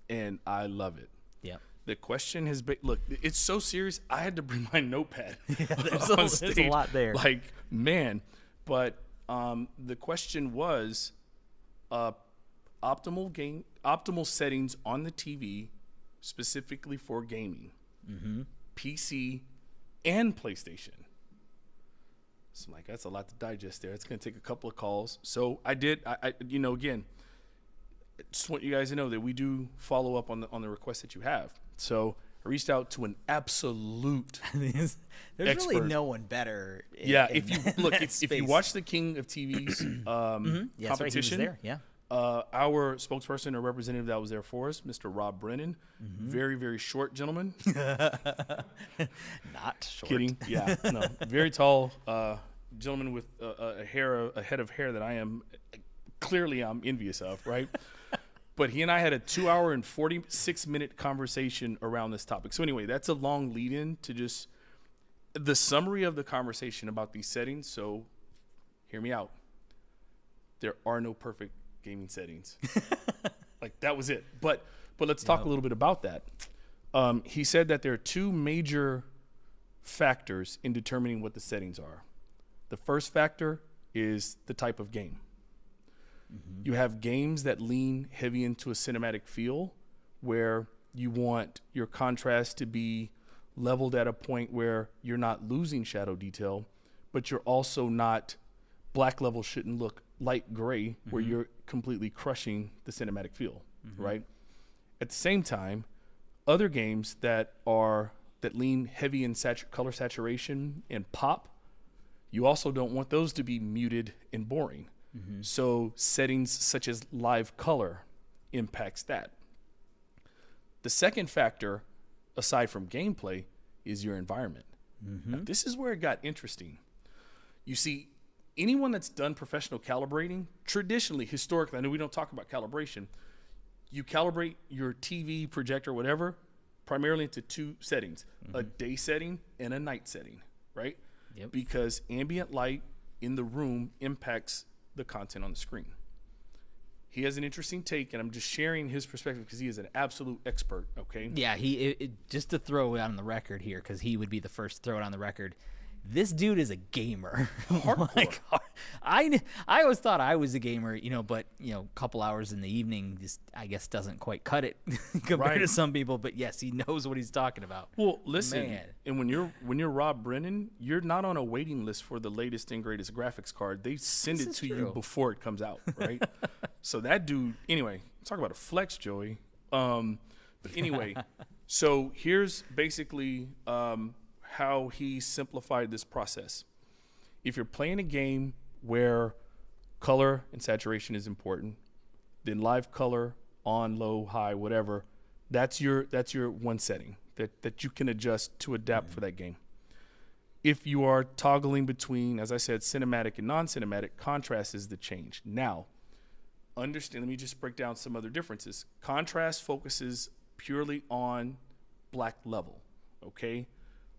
and I love it. Yep. The question has been, look, it's so serious. I had to bring my notepad. There's a lot there. Like, man. But the question was optimal settings on the TV, specifically for gaming, PC, and PlayStation. So I'm like, that's a lot to digest there. It's going to take a couple of calls. So I again, just want you guys to know that we do follow up on the requests that you have. So I reached out to an absolute There's expert. Really no one better. If you watch the King of TV's competition, right, he was there. Yeah. Our spokesperson or representative that was there for us, Mr. Rob Brennan, very, very short gentleman. Not short. Kidding. Yeah. No. Very tall gentleman with a head of hair that I'm envious of, right? But he and I had a 2-hour and 46-minute conversation around this topic. So anyway, that's a long lead-in to just the summary of the conversation about these settings. So hear me out. There are no perfect gaming settings. Like, that was it. But let's talk a little bit about that. He said that there are two major factors in determining what the settings are. The first factor is the type of game. You have games that lean heavy into a cinematic feel, where you want your contrast to be leveled at a point where you're not losing shadow detail, but you're also not, black level shouldn't look light gray, where you're completely crushing the cinematic feel, right? At the same time, other games that lean heavy in color saturation and pop, you also don't want those to be muted and boring. So settings such as live color impacts that. The second factor, aside from gameplay, is your environment. Now, this is where it got interesting. You see, anyone that's done professional calibrating, traditionally, historically, I know we don't talk about calibration, you calibrate your TV, projector, whatever, primarily into two settings, a day setting and a night setting, right? Yep. Because ambient light in the room impacts the content on the screen. He has an interesting take, and I'm just sharing his perspective because he is an absolute expert, okay? Yeah, just to throw it on the record here, because he would be the first to throw it on the record. This dude is a gamer. Hardcore. I always thought I was a gamer, but a couple hours in the evening just, I guess, doesn't quite cut it compared to some people. But yes, he knows what he's talking about. Well, listen, and when you're Rob Brennan, you're not on a waiting list for the latest and greatest graphics card. They send it to you before it comes out, right? So that dude, anyway, talk about a flex, Joey. But anyway, so here's basically how he simplified this process. If you're playing a game where color and saturation is important, then live color, on, low, high, whatever, that's your one setting that you can adjust to adapt for that game. If you are toggling between, as I said, cinematic and non-cinematic, contrast is the change. Now, understand, let me just break down some other differences. Contrast focuses purely on black level, okay?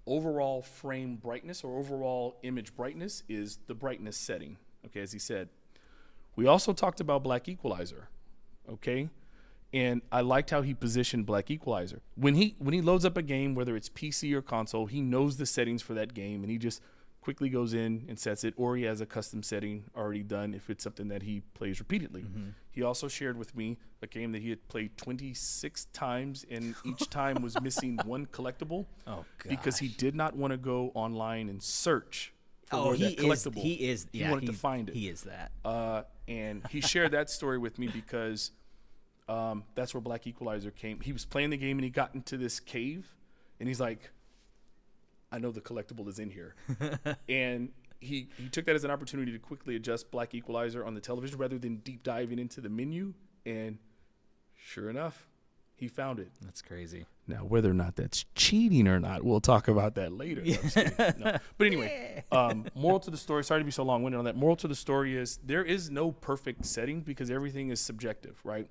Overall frame brightness or overall image brightness is the brightness setting, okay, as he said. We also talked about black equalizer, okay? And I liked how he positioned black equalizer. When he loads up a game, whether it's PC or console, he knows the settings for that game, and he just quickly goes in and sets it, or he has a custom setting already done if it's something that he plays repeatedly. He also shared with me a game that he had played 26 times, and each time was missing one collectible because he did not want to go online and search for where that collectible. He wanted to find it. He is that. And he shared that story with me because that's where Black Equalizer came. He was playing the game and he got into this cave, and he's like, I know the collectible is in here. And he took that as an opportunity to quickly adjust Black Equalizer on the television rather than deep diving into the menu. And sure enough, He found it. That's crazy. Now, whether or not that's cheating or not, we'll talk about that later. No. But anyway, moral to the story, sorry to be so long-winded on that. Moral to the story is there is no perfect setting because everything is subjective, right?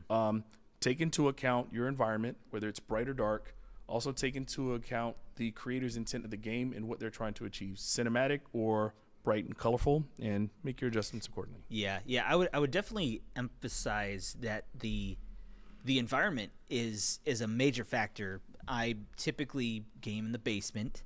Mm-hmm. Take into account your environment, whether it's bright or dark. Also take into account the creator's intent of the game and what they're trying to achieve, cinematic or bright and colorful, and make your adjustments accordingly. Yeah. I would definitely emphasize that the environment is a major factor. I typically game in the basement,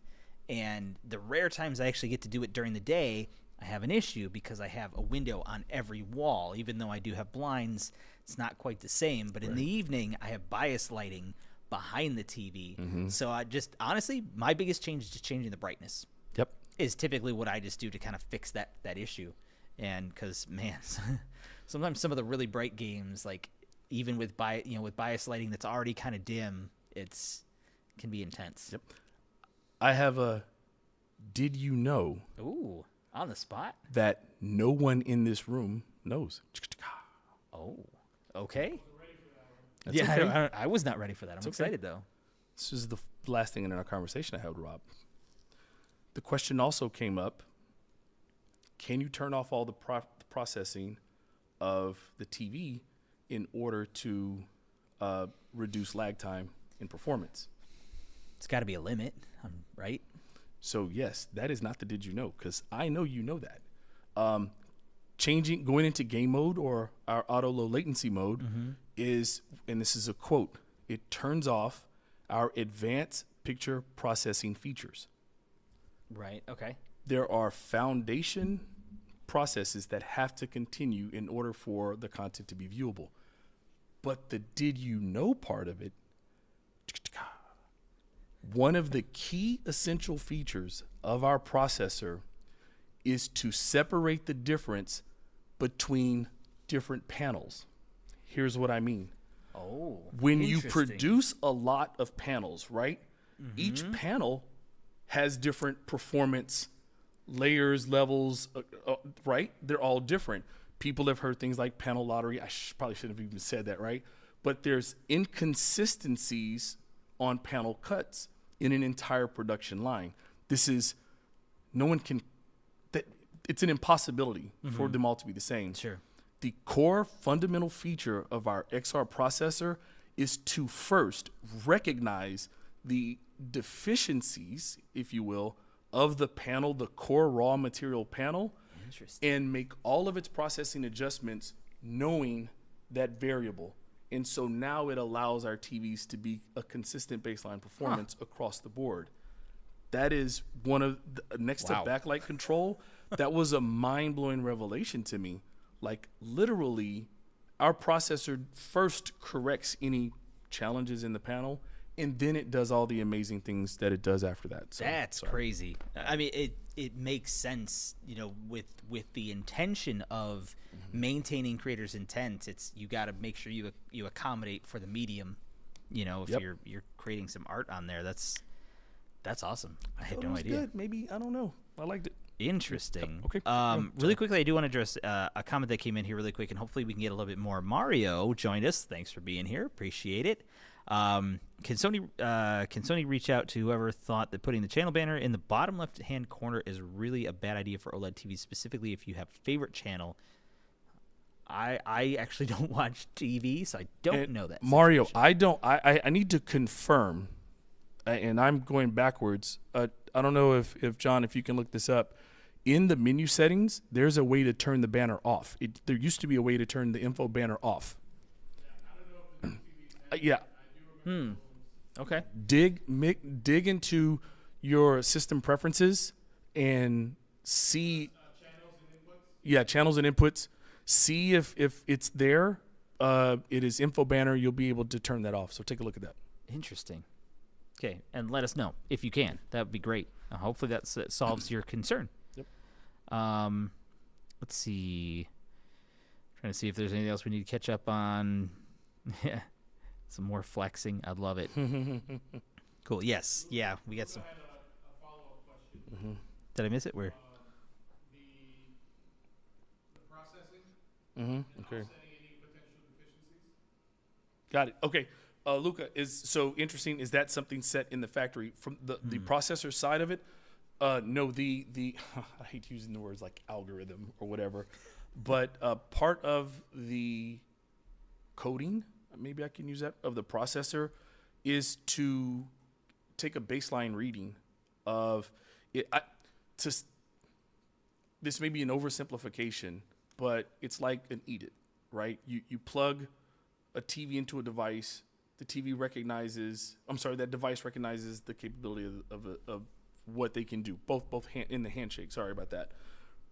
and the rare times I actually get to do it during the day, I have an issue because I have a window on every wall. Even though I do have blinds, it's not quite the same. But in the evening, I have bias lighting behind the TV. Mm-hmm. So I just, honestly, my biggest change is just changing the brightness. Yep. Is typically what I just do to kind of fix that issue. And because, man, sometimes some of the really bright games, like, even with bias lighting that's already kind of dim, can be intense. Yep. I have a did you know? Ooh, on the spot? That no one in this room knows. Oh, okay. That's okay. I was not ready for that. I'm excited, though. This is the last thing in our conversation I had with Rob. The question also came up, can you turn off all the processing of the TV in order to reduce lag time in performance? It's got to be a limit, right? So yes, that is not the did you know, because I know you know that. Going into game mode or our auto low latency mode is, and this is a quote, it turns off our advanced picture processing features. Right, okay. There are foundation processes that have to continue in order for the content to be viewable. But the did you know part of it, one of the key essential features of our processor is to separate the difference between different panels. Here's what I mean. Oh, when you produce a lot of panels, right? Mm-hmm. Each panel has different performance layers, levels, right? They're all different. People have heard things like panel lottery. I probably shouldn't have even said that, right? But there's inconsistencies on panel cuts in an entire production line. It's an impossibility for them all to be the same. Sure. The core fundamental feature of our XR processor is to first recognize the deficiencies, if you will, of the panel, the core raw material panel, and make all of its processing adjustments knowing that variable. And so now it allows our TVs to be a consistent baseline performance across the board. That is one of the next to backlight control. That was a mind-blowing revelation to me. Like, literally, our processor first corrects any challenges in the panel, and then it does all the amazing things that it does after that. So, that's crazy. I mean, it makes sense, with the intention of maintaining creators' intent. It's you got to make sure you accommodate for the medium. If you're creating some art on there, that's awesome. I had no idea. Good. Maybe, I don't know. I liked it. Interesting. Okay. Really quickly, I do want to address a comment that came in here really quick, and hopefully we can get a little bit more. Mario joined us. Thanks for being here. Appreciate it. Can Sony reach out to whoever thought that putting the channel banner in the bottom left-hand corner is really a bad idea for OLED TVs, specifically if you have a favorite channel? I actually don't watch TV, so I don't know that. Mario, I need to confirm, and I'm going backwards. I don't know if John, if you can look this up. In the menu settings, there's a way to turn the banner off. There used to be a way to turn the info banner off. Yeah. Okay. Dig into your system preferences and see. Channels and inputs. Yeah, channels and inputs. See if it's there. It is info banner. You'll be able to turn that off. So take a look at that. Interesting. Okay, and let us know if you can. That would be great. Hopefully that solves your concern. Yep. Let's see. Trying to see if there's anything else we need to catch up on. Yeah. Some more flexing. I'd love it. Cool. Yes. Yeah. We got some. I had a follow-up question. Did I miss it? Where? The processing. Okay. Offsetting any potential deficiencies. Got it. Okay. Luca, is so interesting. Is that something set in the factory from the processor side of it? No, the I hate using the words like algorithm or whatever, but part of the coding, maybe I can use that, of the processor is to take a baseline reading of it. This may be an oversimplification, but it's like an eat it, right? You plug a TV into a device. The TV that device recognizes the capability of what they can do, both in the handshake. Sorry about that.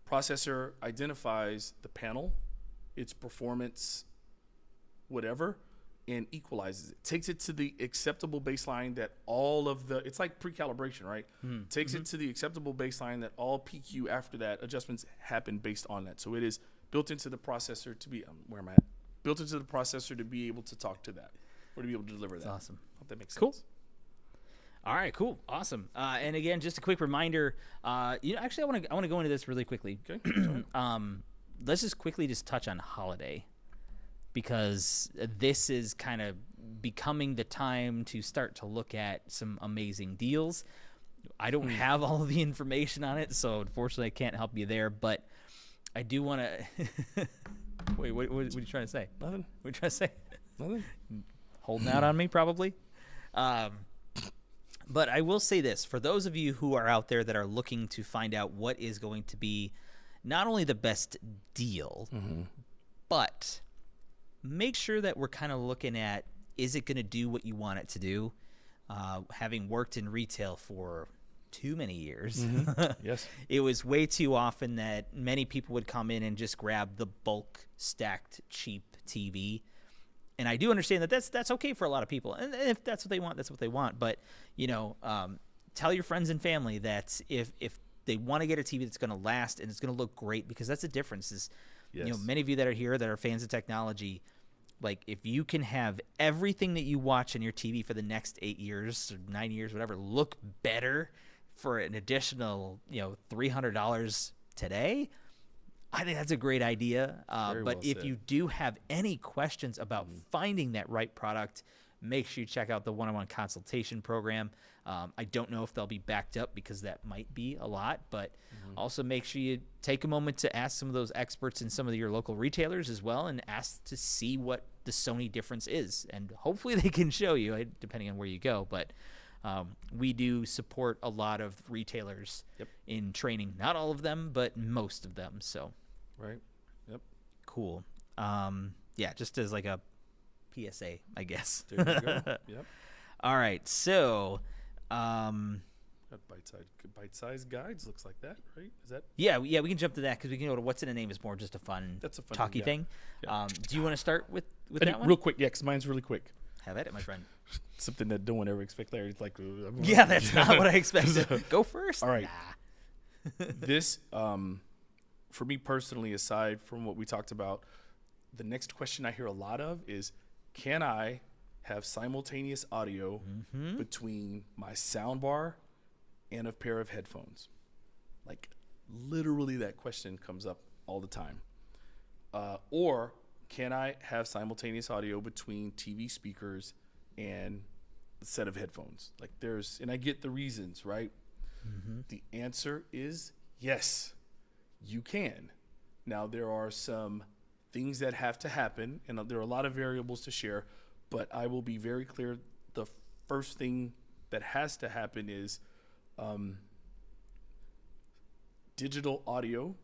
Processor identifies the panel, its performance, whatever, and equalizes it. Takes it to the acceptable baseline that all of it's like pre-calibration, right? Takes it to the acceptable baseline that all PQ after that adjustments happen based on that. So it is built into the processor to be built into the processor to be able to talk to that or to be able to deliver that. That's awesome. Hope that makes sense. Cool. All right, cool, awesome. And again, just a quick reminder. Actually, I want to go into this really quickly. Okay. Let's just quickly touch on holiday, because this is kind of becoming the time to start to look at some amazing deals. I don't have all of the information on it, so unfortunately I can't help you there, but I do want to Wait, what are you trying to say? Nothing. What are you trying to say? Nothing. Holding out on me, probably. But I will say this, for those of you who are out there that are looking to find out what is going to be not only the best deal, but make sure that we're kind of looking at, is it going to do what you want it to do? Having worked in retail for too many years, Yes, it was way too often that many people would come in and just grab the bulk stacked cheap TV. And I do understand that that's okay for a lot of people, and if that's what they want, that's what they want. But tell your friends and family that if they want to get a TV that's going to last and it's going to look great, because that's the difference. Is many of you that are here that are fans of technology, like if you can have everything that you watch on your TV for the next 8 years or 9 years, whatever, look better for an additional $300 today, I think that's a great idea. But if you do have any questions about finding that right product, make sure you check out the one-on-one consultation program. I don't know if they'll be backed up, because that might be a lot, but also make sure you take a moment to ask some of those experts in some of your local retailers as well, and ask to see what the Sony difference is. And hopefully they can show you, depending on where you go. But we do support a lot of retailers in training. Not all of them, but most of them. So. Right. Yep. Cool. Just as like a PSA, I guess. There you go. Yep. All right. So, got bite-sized guides. Looks like that, right? Is that? Yeah. We can jump to that, because we can go to what's in a name is more just a fun, talky thing. Yeah. Do you want to start with that one? Real quick, because mine's really quick. Have at it, my friend. Something that no one ever expects. Larry's like, yeah, that's not what I expected. Go first. All right. Nah. This, for me personally, aside from what we talked about, the next question I hear a lot of is, can I have simultaneous audio between my soundbar and a pair of headphones? Like, literally that question comes up all the time. Or can I have simultaneous audio between TV speakers and a set of headphones? Like, and I get the reasons, right? The answer is yes, you can. Now, there are some things that have to happen, and there are a lot of variables to share, but I will be very clear. The first thing that has to happen is digital audio,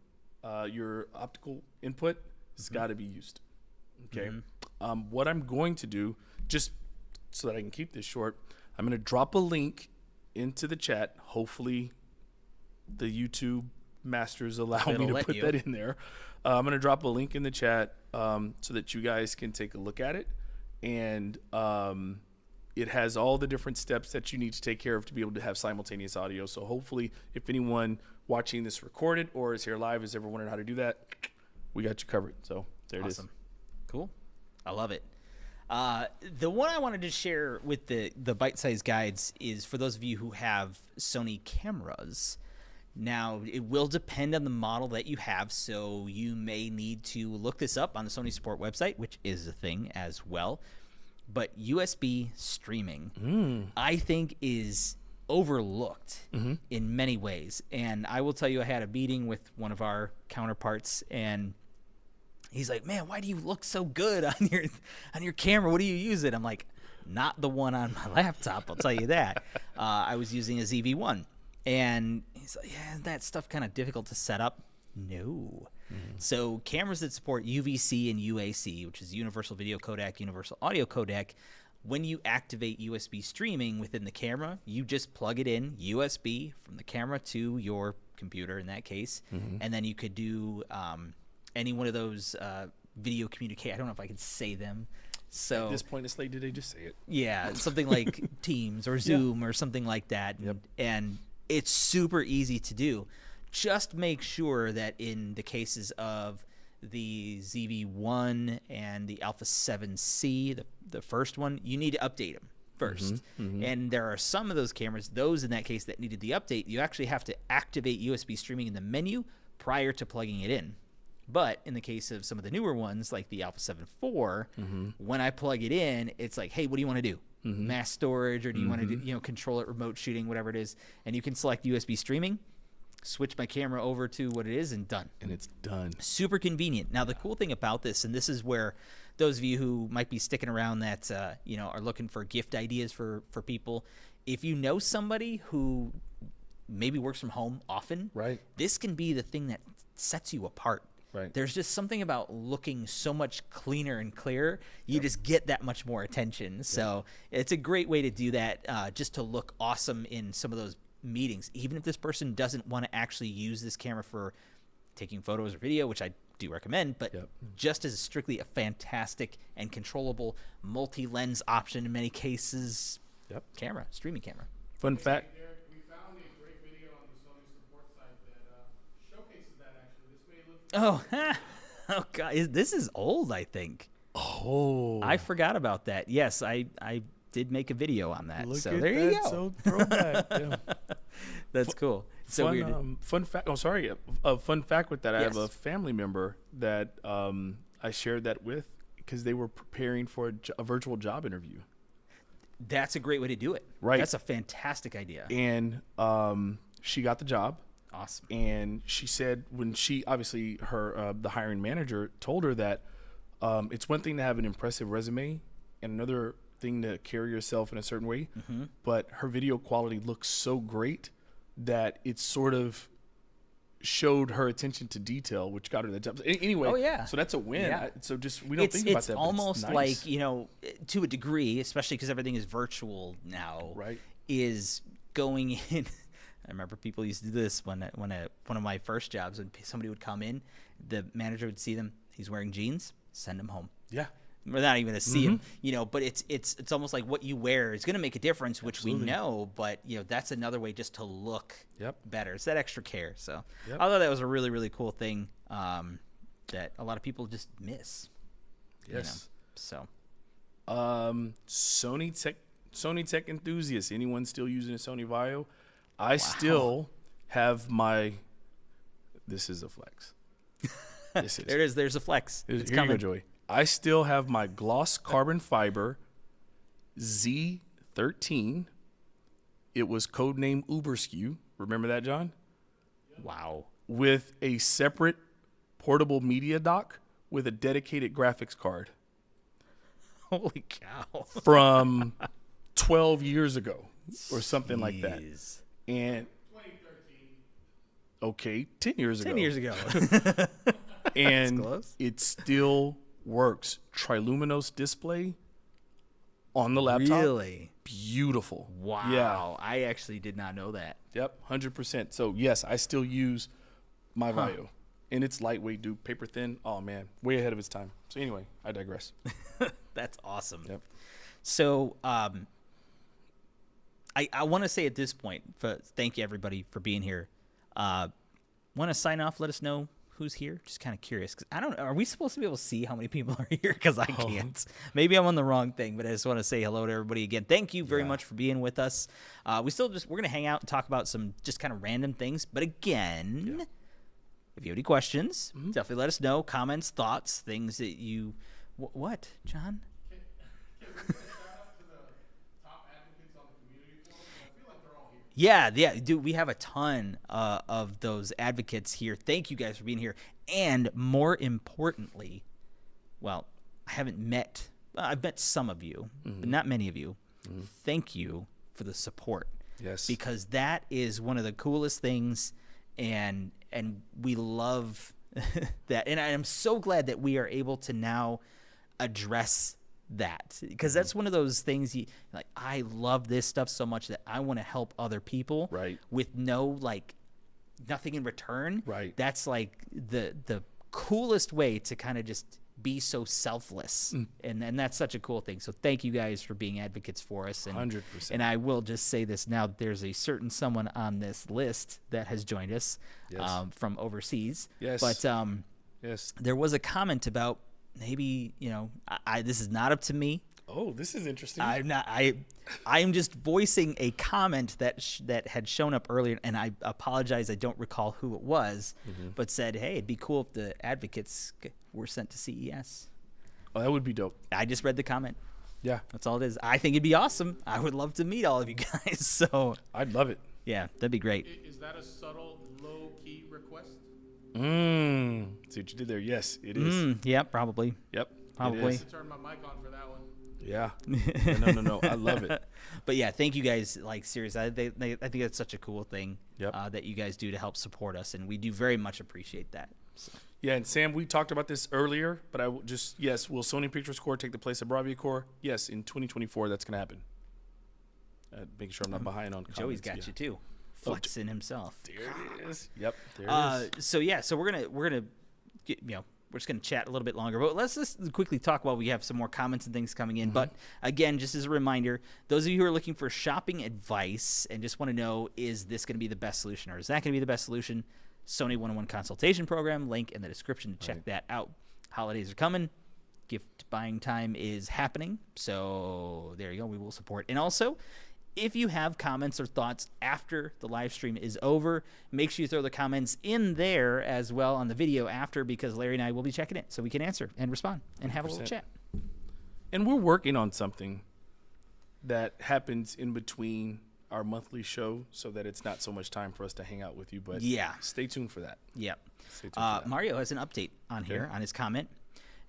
your optical input has got to be used. Okay. What I'm going to do, just so that I can keep this short, I'm going to drop a link into the chat. Hopefully the YouTube masters allow me to put that in there. I'm going to drop a link in the chat so that you guys can take a look at it. And it has all the different steps that you need to take care of to be able to have simultaneous audio. So hopefully, if anyone watching this recorded or is here live is ever wondering how to do that, we got you covered. So there it is. Cool. I love it. The one I wanted to share with the bite-sized guides is for those of you who have Sony cameras. Now, it will depend on the model that you have, so you may need to look this up on the Sony support website, which is a thing as well. but USB streaming, I think, is overlooked in many ways. And I will tell you, I had a meeting with one of our counterparts, and he's like, "Man, why do you look so good on your camera? What do you use it?" I'm like, "Not the one on my laptop, I'll tell you that." I was using a ZV-1. And he's like, "Yeah, that stuff kind of difficult to set up." No. So cameras that support UVC and UAC, which is Universal Video Codec, Universal Audio Codec, when you activate USB streaming within the camera, you just plug it in USB from the camera to your computer in that case, and then you could do any one of those video communicate. I don't know if I can say them. So at this point, it's like, did they just say it? Yeah, something like Teams or Zoom or something like that, and it's super easy to do. Just make sure that in the cases of the ZV-1 and the Alpha 7C, the first one, you need to update them first. And there are some of those cameras, those in that case that needed the update, you actually have to activate USB streaming in the menu prior to plugging it in. But in the case of some of the newer ones, like the Alpha 7 IV, when I plug it in, it's like, "Hey, what do you want to do? Mass storage, or do you want to do, control it, remote shooting, whatever it is?" And you can select USB streaming, switch my camera over to what it is, and done. And it's done. Super convenient. Now, the cool thing about this, and this is where those of you who might be sticking around that are looking for gift ideas for people, if you know somebody who maybe works from home often, right, this can be the thing that sets you apart. Right. There's just something about looking so much cleaner and clearer. You just get that much more attention. So it's a great way to do that, just to look awesome in some of those meetings. Even if this person doesn't want to actually use this camera for taking photos or video, which I do recommend, but just as strictly a fantastic and controllable multi-lens option in many cases, camera, streaming camera. Fun fact. Derek, we found a great video on the Sony support site that showcases that actually. This may look... Oh God, this is old, I think. Oh. I forgot about that. Yes, I did make a video on that. Look so at there that. you go. So throwback. Yeah. That's cool. So weird. Fun fact. Oh, sorry. A fun fact with that. I Yes. have a family member that I shared that with because they were preparing for a virtual job interview. That's a great way to do it. Right. That's a fantastic idea. And she got the job. Awesome. And she said when she obviously the hiring manager told her that it's one thing to have an impressive resume and another thing to carry yourself in a certain way, but her video quality looks so great that it sort of showed her attention to detail, which got her the job. Anyway, so that's a win. Yeah. So just we don't think about that. It's almost but it's nice. like, to a degree, especially because everything is virtual now, right? Is going in. I remember people used to do this when one of my first jobs, when somebody would come in, the manager would see them. He's wearing jeans. Send him home. Yeah. We're not even going to see him, but it's almost like what you wear is going to make a difference, which we know, but that's another way just to look better. It's that extra care. So I thought that was a really, really cool thing that a lot of people just miss. Yes. So Sony Tech enthusiasts, anyone still using a Sony Vaio? I still have my, this is a flex. This is. There it is. There's a flex. It's coming. Here you go, Joey. I still have my gloss carbon fiber Z13. It was codenamed Uberskew. Remember that, John? Wow. With a separate portable media dock with a dedicated graphics card. Holy cow. From 12 years ago or something like that. And 2013. Okay, 10 years ago. 10 years ago. And it still works. Triluminos display on the laptop. Really? Beautiful. Wow. Yeah. I actually did not know that. Yep, 100%. So, yes, I still use my Vaio. And it's lightweight, dude. Paper thin. Oh, man. Way ahead of its time. So, anyway, I digress. That's awesome. Yep. So, I want to say at this point, thank you, everybody, for being here. Want to sign off? Let us know who's here. Just kind of curious. Cause I don't know. Are we supposed to be able to see how many people are here? Because I can't. Maybe I'm on the wrong thing, but I just want to say hello to everybody again. Thank you very much for being with us. We're going to hang out and talk about some just kind of random things. But again, if you have any questions, definitely let us know. Comments, thoughts, things that you... What, John? Can Yeah, dude, we have a ton of those advocates here. Thank you guys for being here. And more importantly, well, I've met some of you, but not many of you. Thank you for the support. Yes. Because that is one of the coolest things, and we love that. And I am so glad that we are able to now address that, because that's one of those things I love this stuff so much that I want to help other people with nothing in return. That's like the coolest way to kind of just be so selfless, and that's such a cool thing. So thank you guys for being advocates for us. And 100%. And I will just say this now: there's a certain someone on this list that has joined us from overseas. Yes. But yes, there was a comment about maybe this is not up to me. Oh, this is interesting. I'm not. I am just voicing a comment that had shown up earlier, and I apologize. I don't recall who it was, but said, "Hey, it'd be cool if the advocates were sent to CES." Oh, that would be dope. I just read the comment. Yeah, that's all it is. I think it'd be awesome. I would love to meet all of you guys. So I'd love it. Yeah, that'd be great. Is that a subtle, low-key request? See what you did there. Yes, it is. Yeah, probably. Yep, probably. I turn my mic on for that one. Yeah. No. I love it. But yeah, thank you guys. Like, seriously, I think that's such a cool thing that you guys do to help support us, and we do very much appreciate that. So. Yeah, and Sam, we talked about this earlier, but I will just, yes, will Sony Pictures Corps take the place of Bravia Corps? Yes, in 2024, that's going to happen. Making sure I'm not behind on comments. Joey's got you too. Flexing himself. There it is. Yep, there it is. So yeah, so we're gonna get, we're just going to chat a little bit longer, but let's just quickly talk while we have some more comments and things coming in. But again, just as a reminder, those of you who are looking for shopping advice and just want to know, is this going to be the best solution or is that going to be the best solution? Sony 101 consultation program, link in the description to check that out. Holidays are coming. Gift buying time is happening. So there you go. We will support. And also, if you have comments or thoughts after the live stream is over, make sure you throw the comments in there as well on the video after, because Larry and I will be checking it so we can answer and respond and have a little chat. And we're working on something that happens in between our monthly show so that it's not so much time for us to hang out with you. But stay tuned for that. Yep. Stay tuned for that. Mario has an update on here on his comment.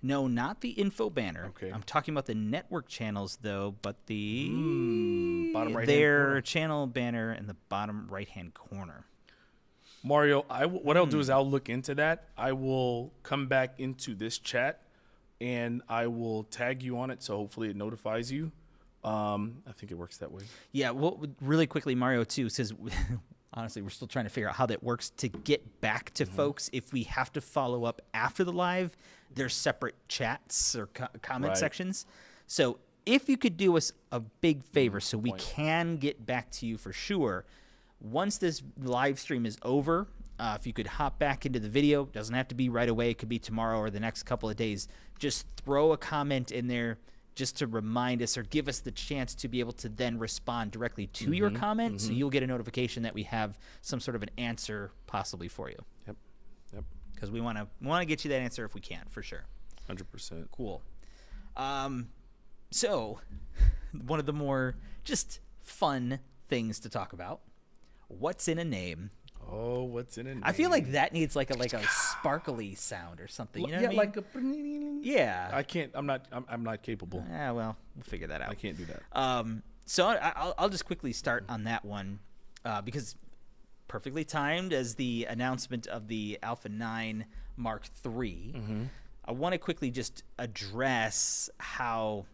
No, not the info banner. Okay. I'm talking about the network channels, though, but the bottom right their channel banner in the bottom right-hand corner. Mario, what I'll do is I'll look into that. I will come back into this chat, and I will tag you on it, so hopefully it notifies you. I think it works that way. Yeah, well, really quickly, Mario, too, says... Honestly, we're still trying to figure out how that works to get back to folks. If we have to follow up after the live, there's separate chats or comment sections. So if you could do us a big favor so we can get back to you for sure, once this live stream is over, if you could hop back into the video, doesn't have to be right away. It could be tomorrow or the next couple of days. Just throw a comment in there just to remind us or give us the chance to be able to then respond directly to your comment. So you'll get a notification that we have some sort of an answer possibly for you. Yep. Because we want to get you that answer if we can, for sure. 100%. Cool. So one of the more just fun things to talk about, what's in a name? Oh, what's in a name? I feel like that needs like a sparkly sound or something. You know what I mean? Like a... Yeah. I can't. I'm not capable. Yeah, well, we'll figure that out. I can't do that. So I'll just quickly start on that one because perfectly timed as the announcement of the Alpha 9 Mark III. I want to quickly just address how,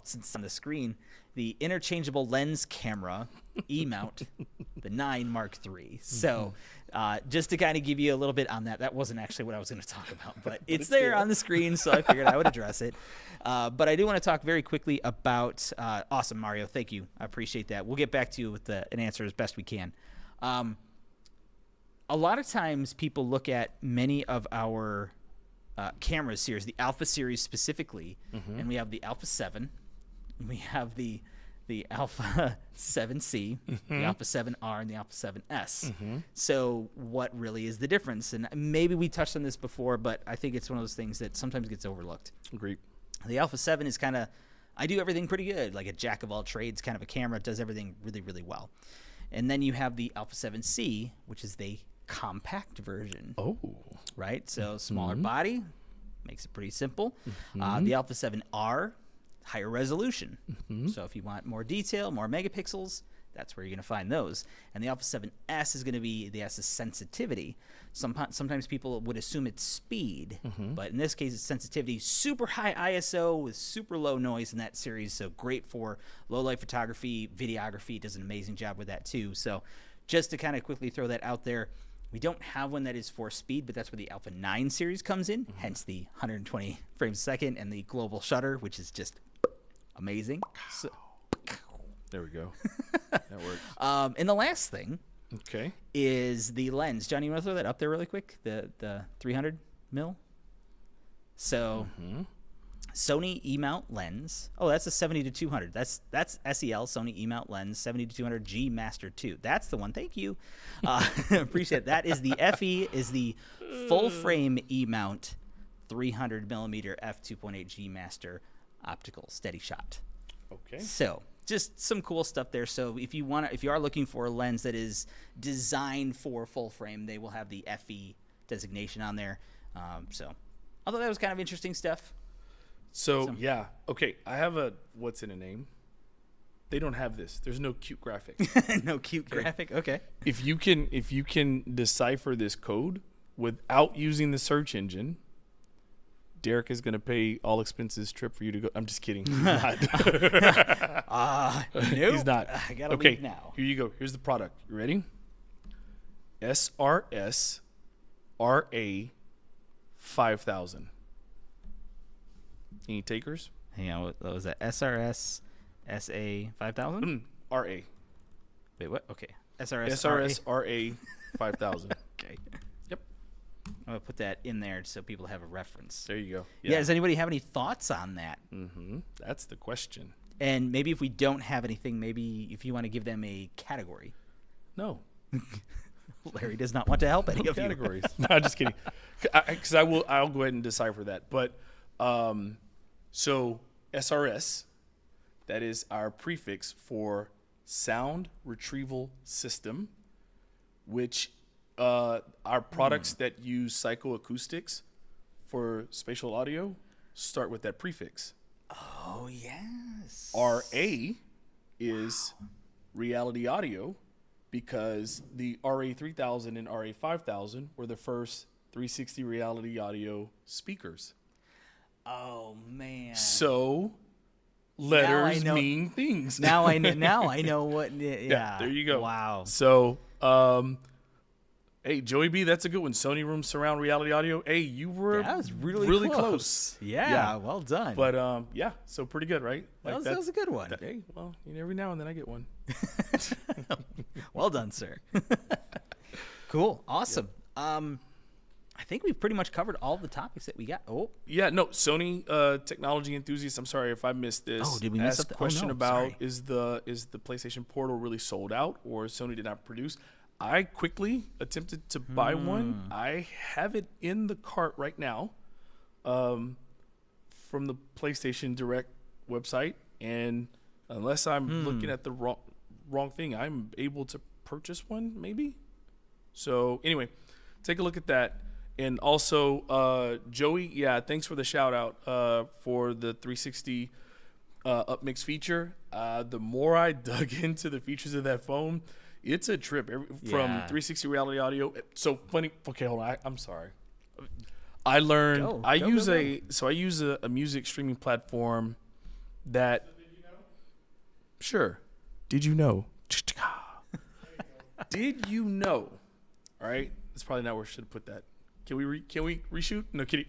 since it's on the screen, the interchangeable lens camera E-mount, the 9 Mark III. So just to kind of give you a little bit on that, that wasn't actually what I was going to talk about, but it's there on the screen, so I figured I would address it. But I do want to talk very quickly about, awesome, Mario, thank you. I appreciate that. We'll get back to you with an answer as best we can. A lot of times people look at many of our camera series, the Alpha series specifically, and we have the Alpha 7, we have the Alpha 7C, the Alpha 7R, and the Alpha 7S. So what really is the difference? And maybe we touched on this before, but I think it's one of those things that sometimes gets overlooked. Agreed. The Alpha 7 is kind of I do everything pretty good, like a jack of all trades kind of a camera. It does everything really, really well. And then you have the Alpha 7C, which is the compact version. Oh. Right? So smaller body, makes it pretty simple. The Alpha 7R, higher resolution. So if you want more detail, more megapixels, that's where you're going to find those. And the Alpha 7S is going to be the S is sensitivity. Sometimes people would assume it's speed, but in this case it's sensitivity. Super high ISO with super low noise in that series, so great for low light photography, videography. It does an amazing job with that too. So just to kind of quickly throw that out there, we don't have one that is for speed, but that's where the Alpha 9 series comes in, hence the 120 frames a second and the global shutter, which is just amazing. So, there we go. That works. And the last thing Okay. is the lens. Johnny, you want to throw that up there really quick? The 300 mil? So Sony E-mount lens. Oh, that's a 70 to 200. That's SEL, Sony E-mount lens, 70 to 200 G Master 2. That's the one. Thank you. Appreciate it. That is the FE, is the full frame E-mount 300 millimeter f2.8 G Master optical steady shot. Okay. So just some cool stuff there. So if you are looking for a lens that is designed for full frame, they will have the FE designation on there. So I thought that was kind of interesting stuff. So yeah, okay. I have a what's in a name. They don't have this. There's no cute graphic. No cute graphic. Okay. If you can decipher this code without using the search engine, Derek is going to pay all expenses trip for you to go. I'm just kidding. He's not. Nope. He's not. I gotta Okay. leave now. Here you go. Here's the product. You ready? SRS RA 5000. Any takers? Hang on. What was that? SRS SA 5000? RA. Wait, what? Okay. SRS SRS RA 5000. Okay. Yep. I'm gonna put that in there so people have a reference. There you go. Yeah. Does anybody have any thoughts on that? That's the question. And maybe if we don't have anything, maybe if you want to give them a category. No. Larry does not want to help any of Categories. No, I'm just kidding. Because I'll go ahead and decipher that. But so SRS, that is our prefix for sound retrieval system, which our products that use psychoacoustics for spatial audio start with that prefix. Oh, yes. RA is reality audio, because the RA3000 and RA5000 were the first 360 reality audio speakers. Oh, man. So letters mean things. Now I know what. Yeah. There you go. Wow. So, hey, Joey B, that's a good one. Sony Room Surround Reality Audio. Hey, you were That was really close. Yeah, well done. But yeah, so pretty good, right? Like that was a good one. Hey, well, every now and then I get one. Well done, sir. Cool. Awesome. I think we've pretty much covered all the topics that we got. Oh. Yeah, no, Sony technology enthusiasts, I'm sorry if I missed this. Oh, did we miss something? Question no, about sorry. is the PlayStation Portal really sold out, or Sony did not produce? I quickly attempted to buy one. I have it in the cart right now from the PlayStation Direct website, and unless I'm looking at the wrong thing, I'm able to purchase one maybe. So anyway, take a look at that. And also, Joey, yeah, thanks for the shout out for the 360 upmix feature. The more I dug into the features of that phone, it's a trip from 360 reality audio. So funny. Okay, hold on. I'm sorry. I learned. I use a music streaming platform that. Sure. Did you know? Did you know? All right. That's probably not where I should have put that. Can we reshoot? No kidding.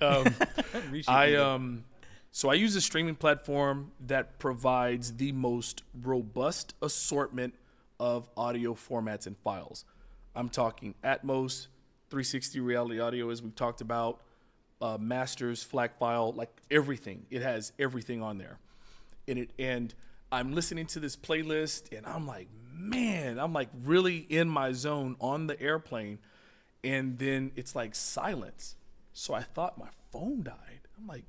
So I use a streaming platform that provides the most robust assortment of audio formats and files. I'm talking Atmos, 360 reality audio, as we've talked about, masters, FLAC file, like everything. It has everything on there. And I'm listening to this playlist, and I'm like, man, I'm like really in my zone on the airplane. And then it's like silence. So I thought my phone died. I'm like,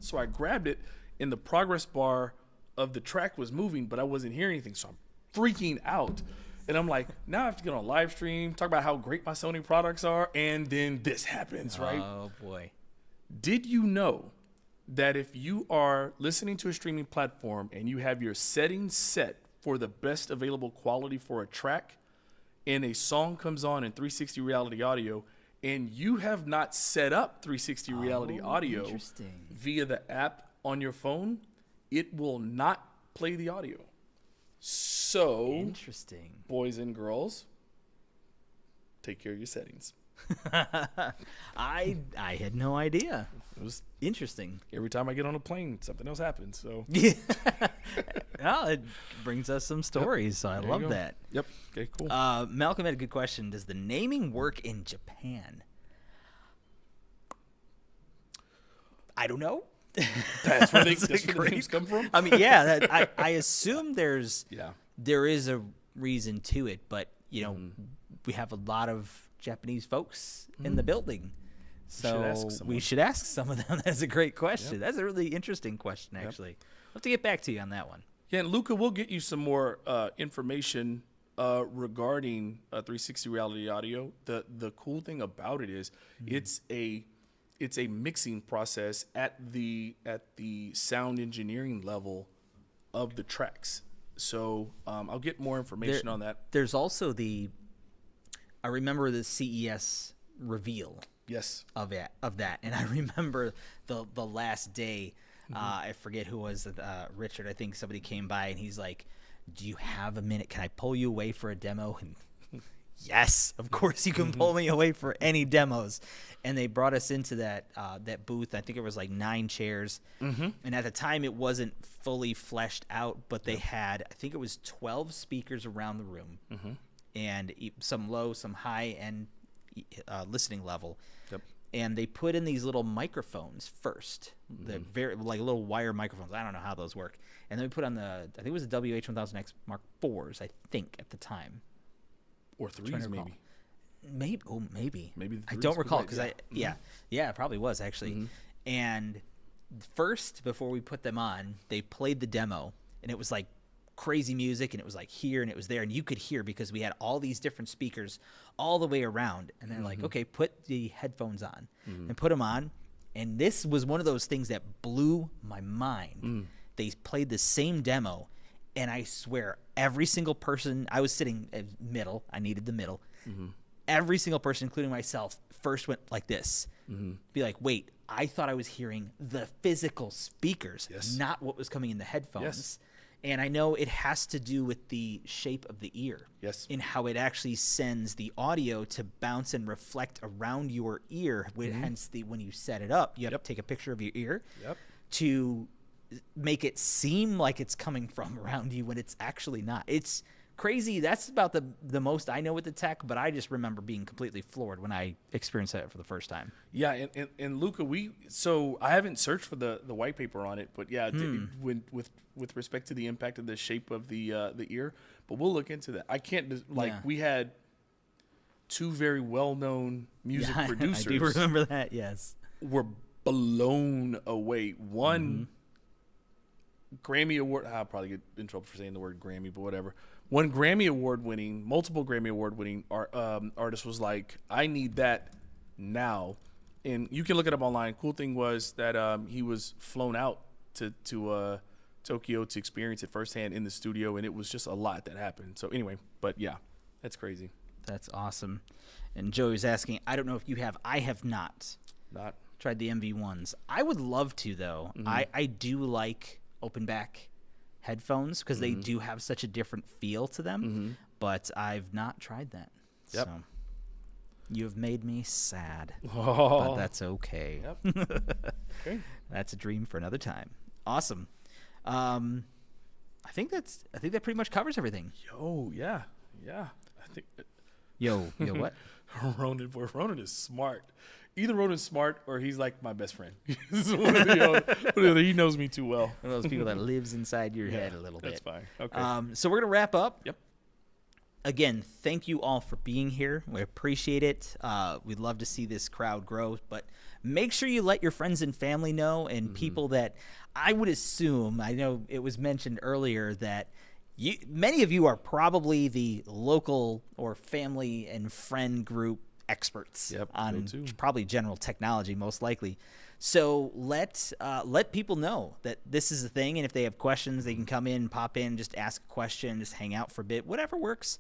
so I grabbed it, and the progress bar of the track was moving, but I wasn't hearing anything. So I'm freaking out. And I'm like, now I have to get on a live stream, talk about how great my Sony products are, and then this happens, right? Oh, boy. Did you know that if you are listening to a streaming platform and you have your settings set for the best available quality for a track, and a song comes on in 360 Reality Audio, and you have not set up 360 Reality Audio via the app on your phone, it will not play the audio. So, interesting. Boys and girls, take care of your settings. I had no idea. It was interesting. Every time I get on a plane, something else happens. So yeah, well, it brings us some stories. So I love that. Yep. Okay. Cool. Malcolm had a good question. Does the naming work in Japan? I don't know. That's where the names come from. I mean, yeah. I assume there is a reason to it, but you know, we have a lot of Japanese folks in the building, so we should ask some of them. That's a great question. Yep. That's a really interesting question, actually. I'll have to get back to you on that one. Yeah, and Luca, we'll get you some more information regarding 360 Reality Audio. The cool thing about it is it's a mixing process at the sound engineering level of the tracks. So I'll get more information on that. There's also I remember the CES reveal. Yes. Of that, and I remember the last day. I forget who was Richard. I think somebody came by and he's like, "Do you have a minute? Can I pull you away for a demo?" And yes, of course you can pull me away for any demos. And they brought us into that booth. I think it was like 9 chairs. And at the time it wasn't fully fleshed out, but they had, I think it was 12 speakers around the room, and some low, some high end listening level. Yep. And they put in these little microphones first, the very like little wire microphones. I don't know how those work. And then we put on I think it was the WH-1000X Mark IVs, I think, at the time. Or 3s, maybe. Maybe. Maybe I don't recall because it probably was actually. And first, before we put them on, they played the demo, and it was like crazy music, and it was like here and it was there, and you could hear because we had all these different speakers all the way around. And they're like, okay, put the headphones on, and put them on. And this was one of those things that blew my mind. They played the same demo. And I swear, every single person, I was sitting at middle, I needed the middle. Every single person, including myself, first went like this. Be like, wait, I thought I was hearing the physical speakers, not what was coming in the headphones. And I know it has to do with the shape of the ear. In how it actually sends the audio to bounce and reflect around your ear. Hence, when you set it up, you have to take a picture of your ear to make it seem like it's coming from around you when it's actually not. It's crazy. That's about the most I know with the tech, but I just remember being completely floored when I experienced that for the first time. Yeah, and Luca, so I haven't searched for the white paper on it, but yeah, with respect to the impact of the shape of the ear, but we'll look into that. I can't we had 2 very well-known music producers. I do remember that. Yes, were blown away. One Grammy Award. I'll probably get in trouble for saying the word Grammy, but whatever. One multiple Grammy Award winning artist was like, I need that now. And you can look it up online. Cool thing was that he was flown out to Tokyo to experience it firsthand in the studio, and it was just a lot that happened. So anyway, but yeah, that's crazy. That's awesome. And Joey was asking, I don't know if you have. I have not tried the MV1s. I would love to, though. I do like open back headphones because they do have such a different feel to them, but I've not tried that. So you have made me sad, but that's okay. Okay. That's a dream for another time. Awesome. I think that pretty much covers everything. Yeah. I think. Yo, what? Ronan is smart. Either Ronan's smart or he's like my best friend. One of the other. He knows me too well. One of those people that lives inside your head a little bit. That's fine. Okay. So we're going to wrap up. Yep. Again, thank you all for being here. We appreciate it. We'd love to see this crowd grow. But make sure you let your friends and family know, and people that I would assume, I know it was mentioned earlier that many of you are probably the local or family and friend group experts on probably general technology, most likely. So let people know that this is a thing, and if they have questions, they can come in, pop in, just ask a question, just hang out for a bit, whatever works.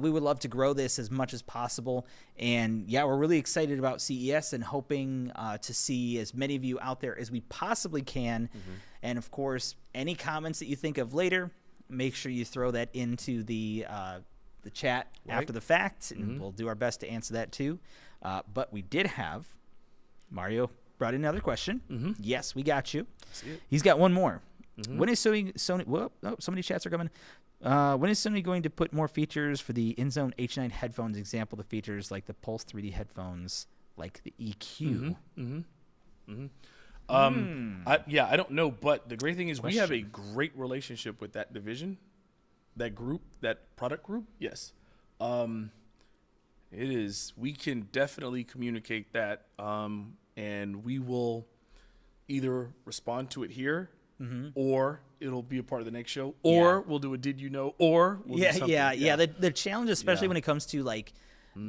We would love to grow this as much as possible, and yeah, we're really excited about CES and hoping to see as many of you out there as we possibly can. And of course, any comments that you think of later, make sure you throw that into the chat after the fact, and we'll do our best to answer that too. But we did have Mario brought in another question. Yes, we got you. He's got one more. When is Sony? Whoa, so many chats are coming. When is Sony going to put more features for the InZone H9 headphones? Example, the features like the Pulse 3D headphones, like the EQ. I don't know, but the great thing is we have a great relationship with that division, that group, that product group. Yes, it is. We can definitely communicate that, and we will either respond to it here, or it'll be a part of the next show, or we'll do a Did You Know, or we'll do something. The challenge, especially when it comes to like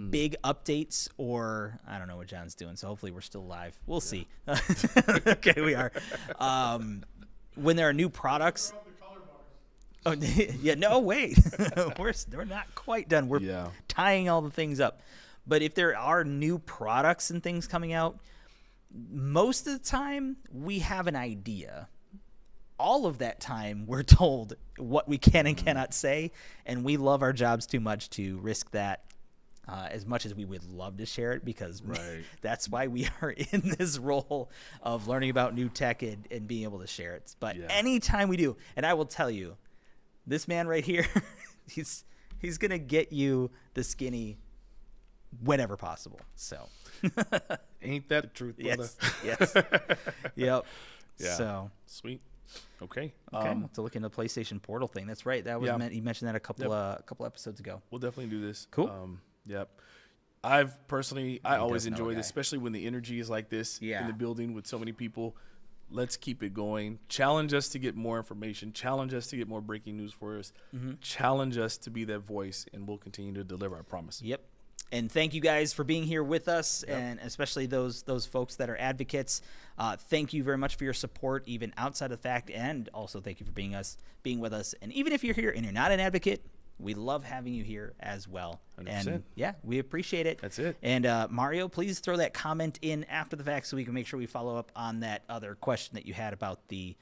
big updates, or I don't know what John's doing, so hopefully we're still live. We'll see. Okay, we are. When there are new products. Oh yeah, no wait, we're not quite done. We're tying all the things up. But if there are new products and things coming out, most of the time we have an idea. All of that time we're told what we can and cannot say, and we love our jobs too much to risk that. As much as we would love to share it, because that's why we are in this role of learning about new tech and being able to share it. But anytime we do, and I will tell you, this man right here, he's going to get you the skinny whenever possible. So ain't that the truth, brother? Yes. Yep. Yeah. So sweet. Okay. To look into the PlayStation Portal thing. That's right. That was you mentioned that a couple episodes ago. We'll definitely do this. Cool. Yep. I always enjoy this, especially when the energy is like this in the building with so many people. Let's keep it going. Challenge us to get more information. Challenge us to get more breaking news for us. Challenge us to be that voice, and we'll continue to deliver, I promise. Yep. And thank you guys for being here with us, and especially those folks that are advocates. Thank you very much for your support, even outside of the fact, and also thank you for being with us. And even if you're here and you're not an advocate, we love having you here as well. 100%. And we appreciate it. That's it. And Mario, please throw that comment in after the fact so we can make sure we follow up on that other question that you had about the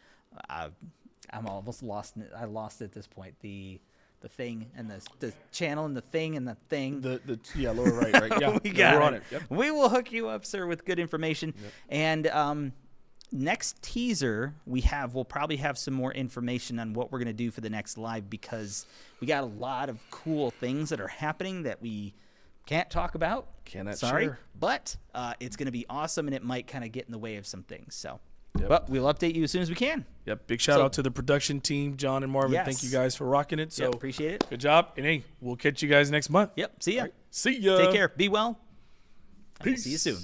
I'm almost lost. I lost it at this point. The thing and the channel and the thing and the thing. The lower right. Yeah, we're on it. Yep. We will hook you up, sir, with good information. Yep. And next teaser we'll probably have some more information on what we're going to do for the next live, because we got a lot of cool things that are happening that we can't talk about. Sorry, share. But it's going to be awesome, and it might kind of get in the way of some things. So, but we'll update you as soon as we can. Yep. Big shout out to the production team, John and Marvin. Yes. Thank you guys for rocking it. So appreciate it. Good job. And hey, we'll catch you guys next month. Yep. See ya. Right. See ya. Take care. Be well. Peace. See you soon.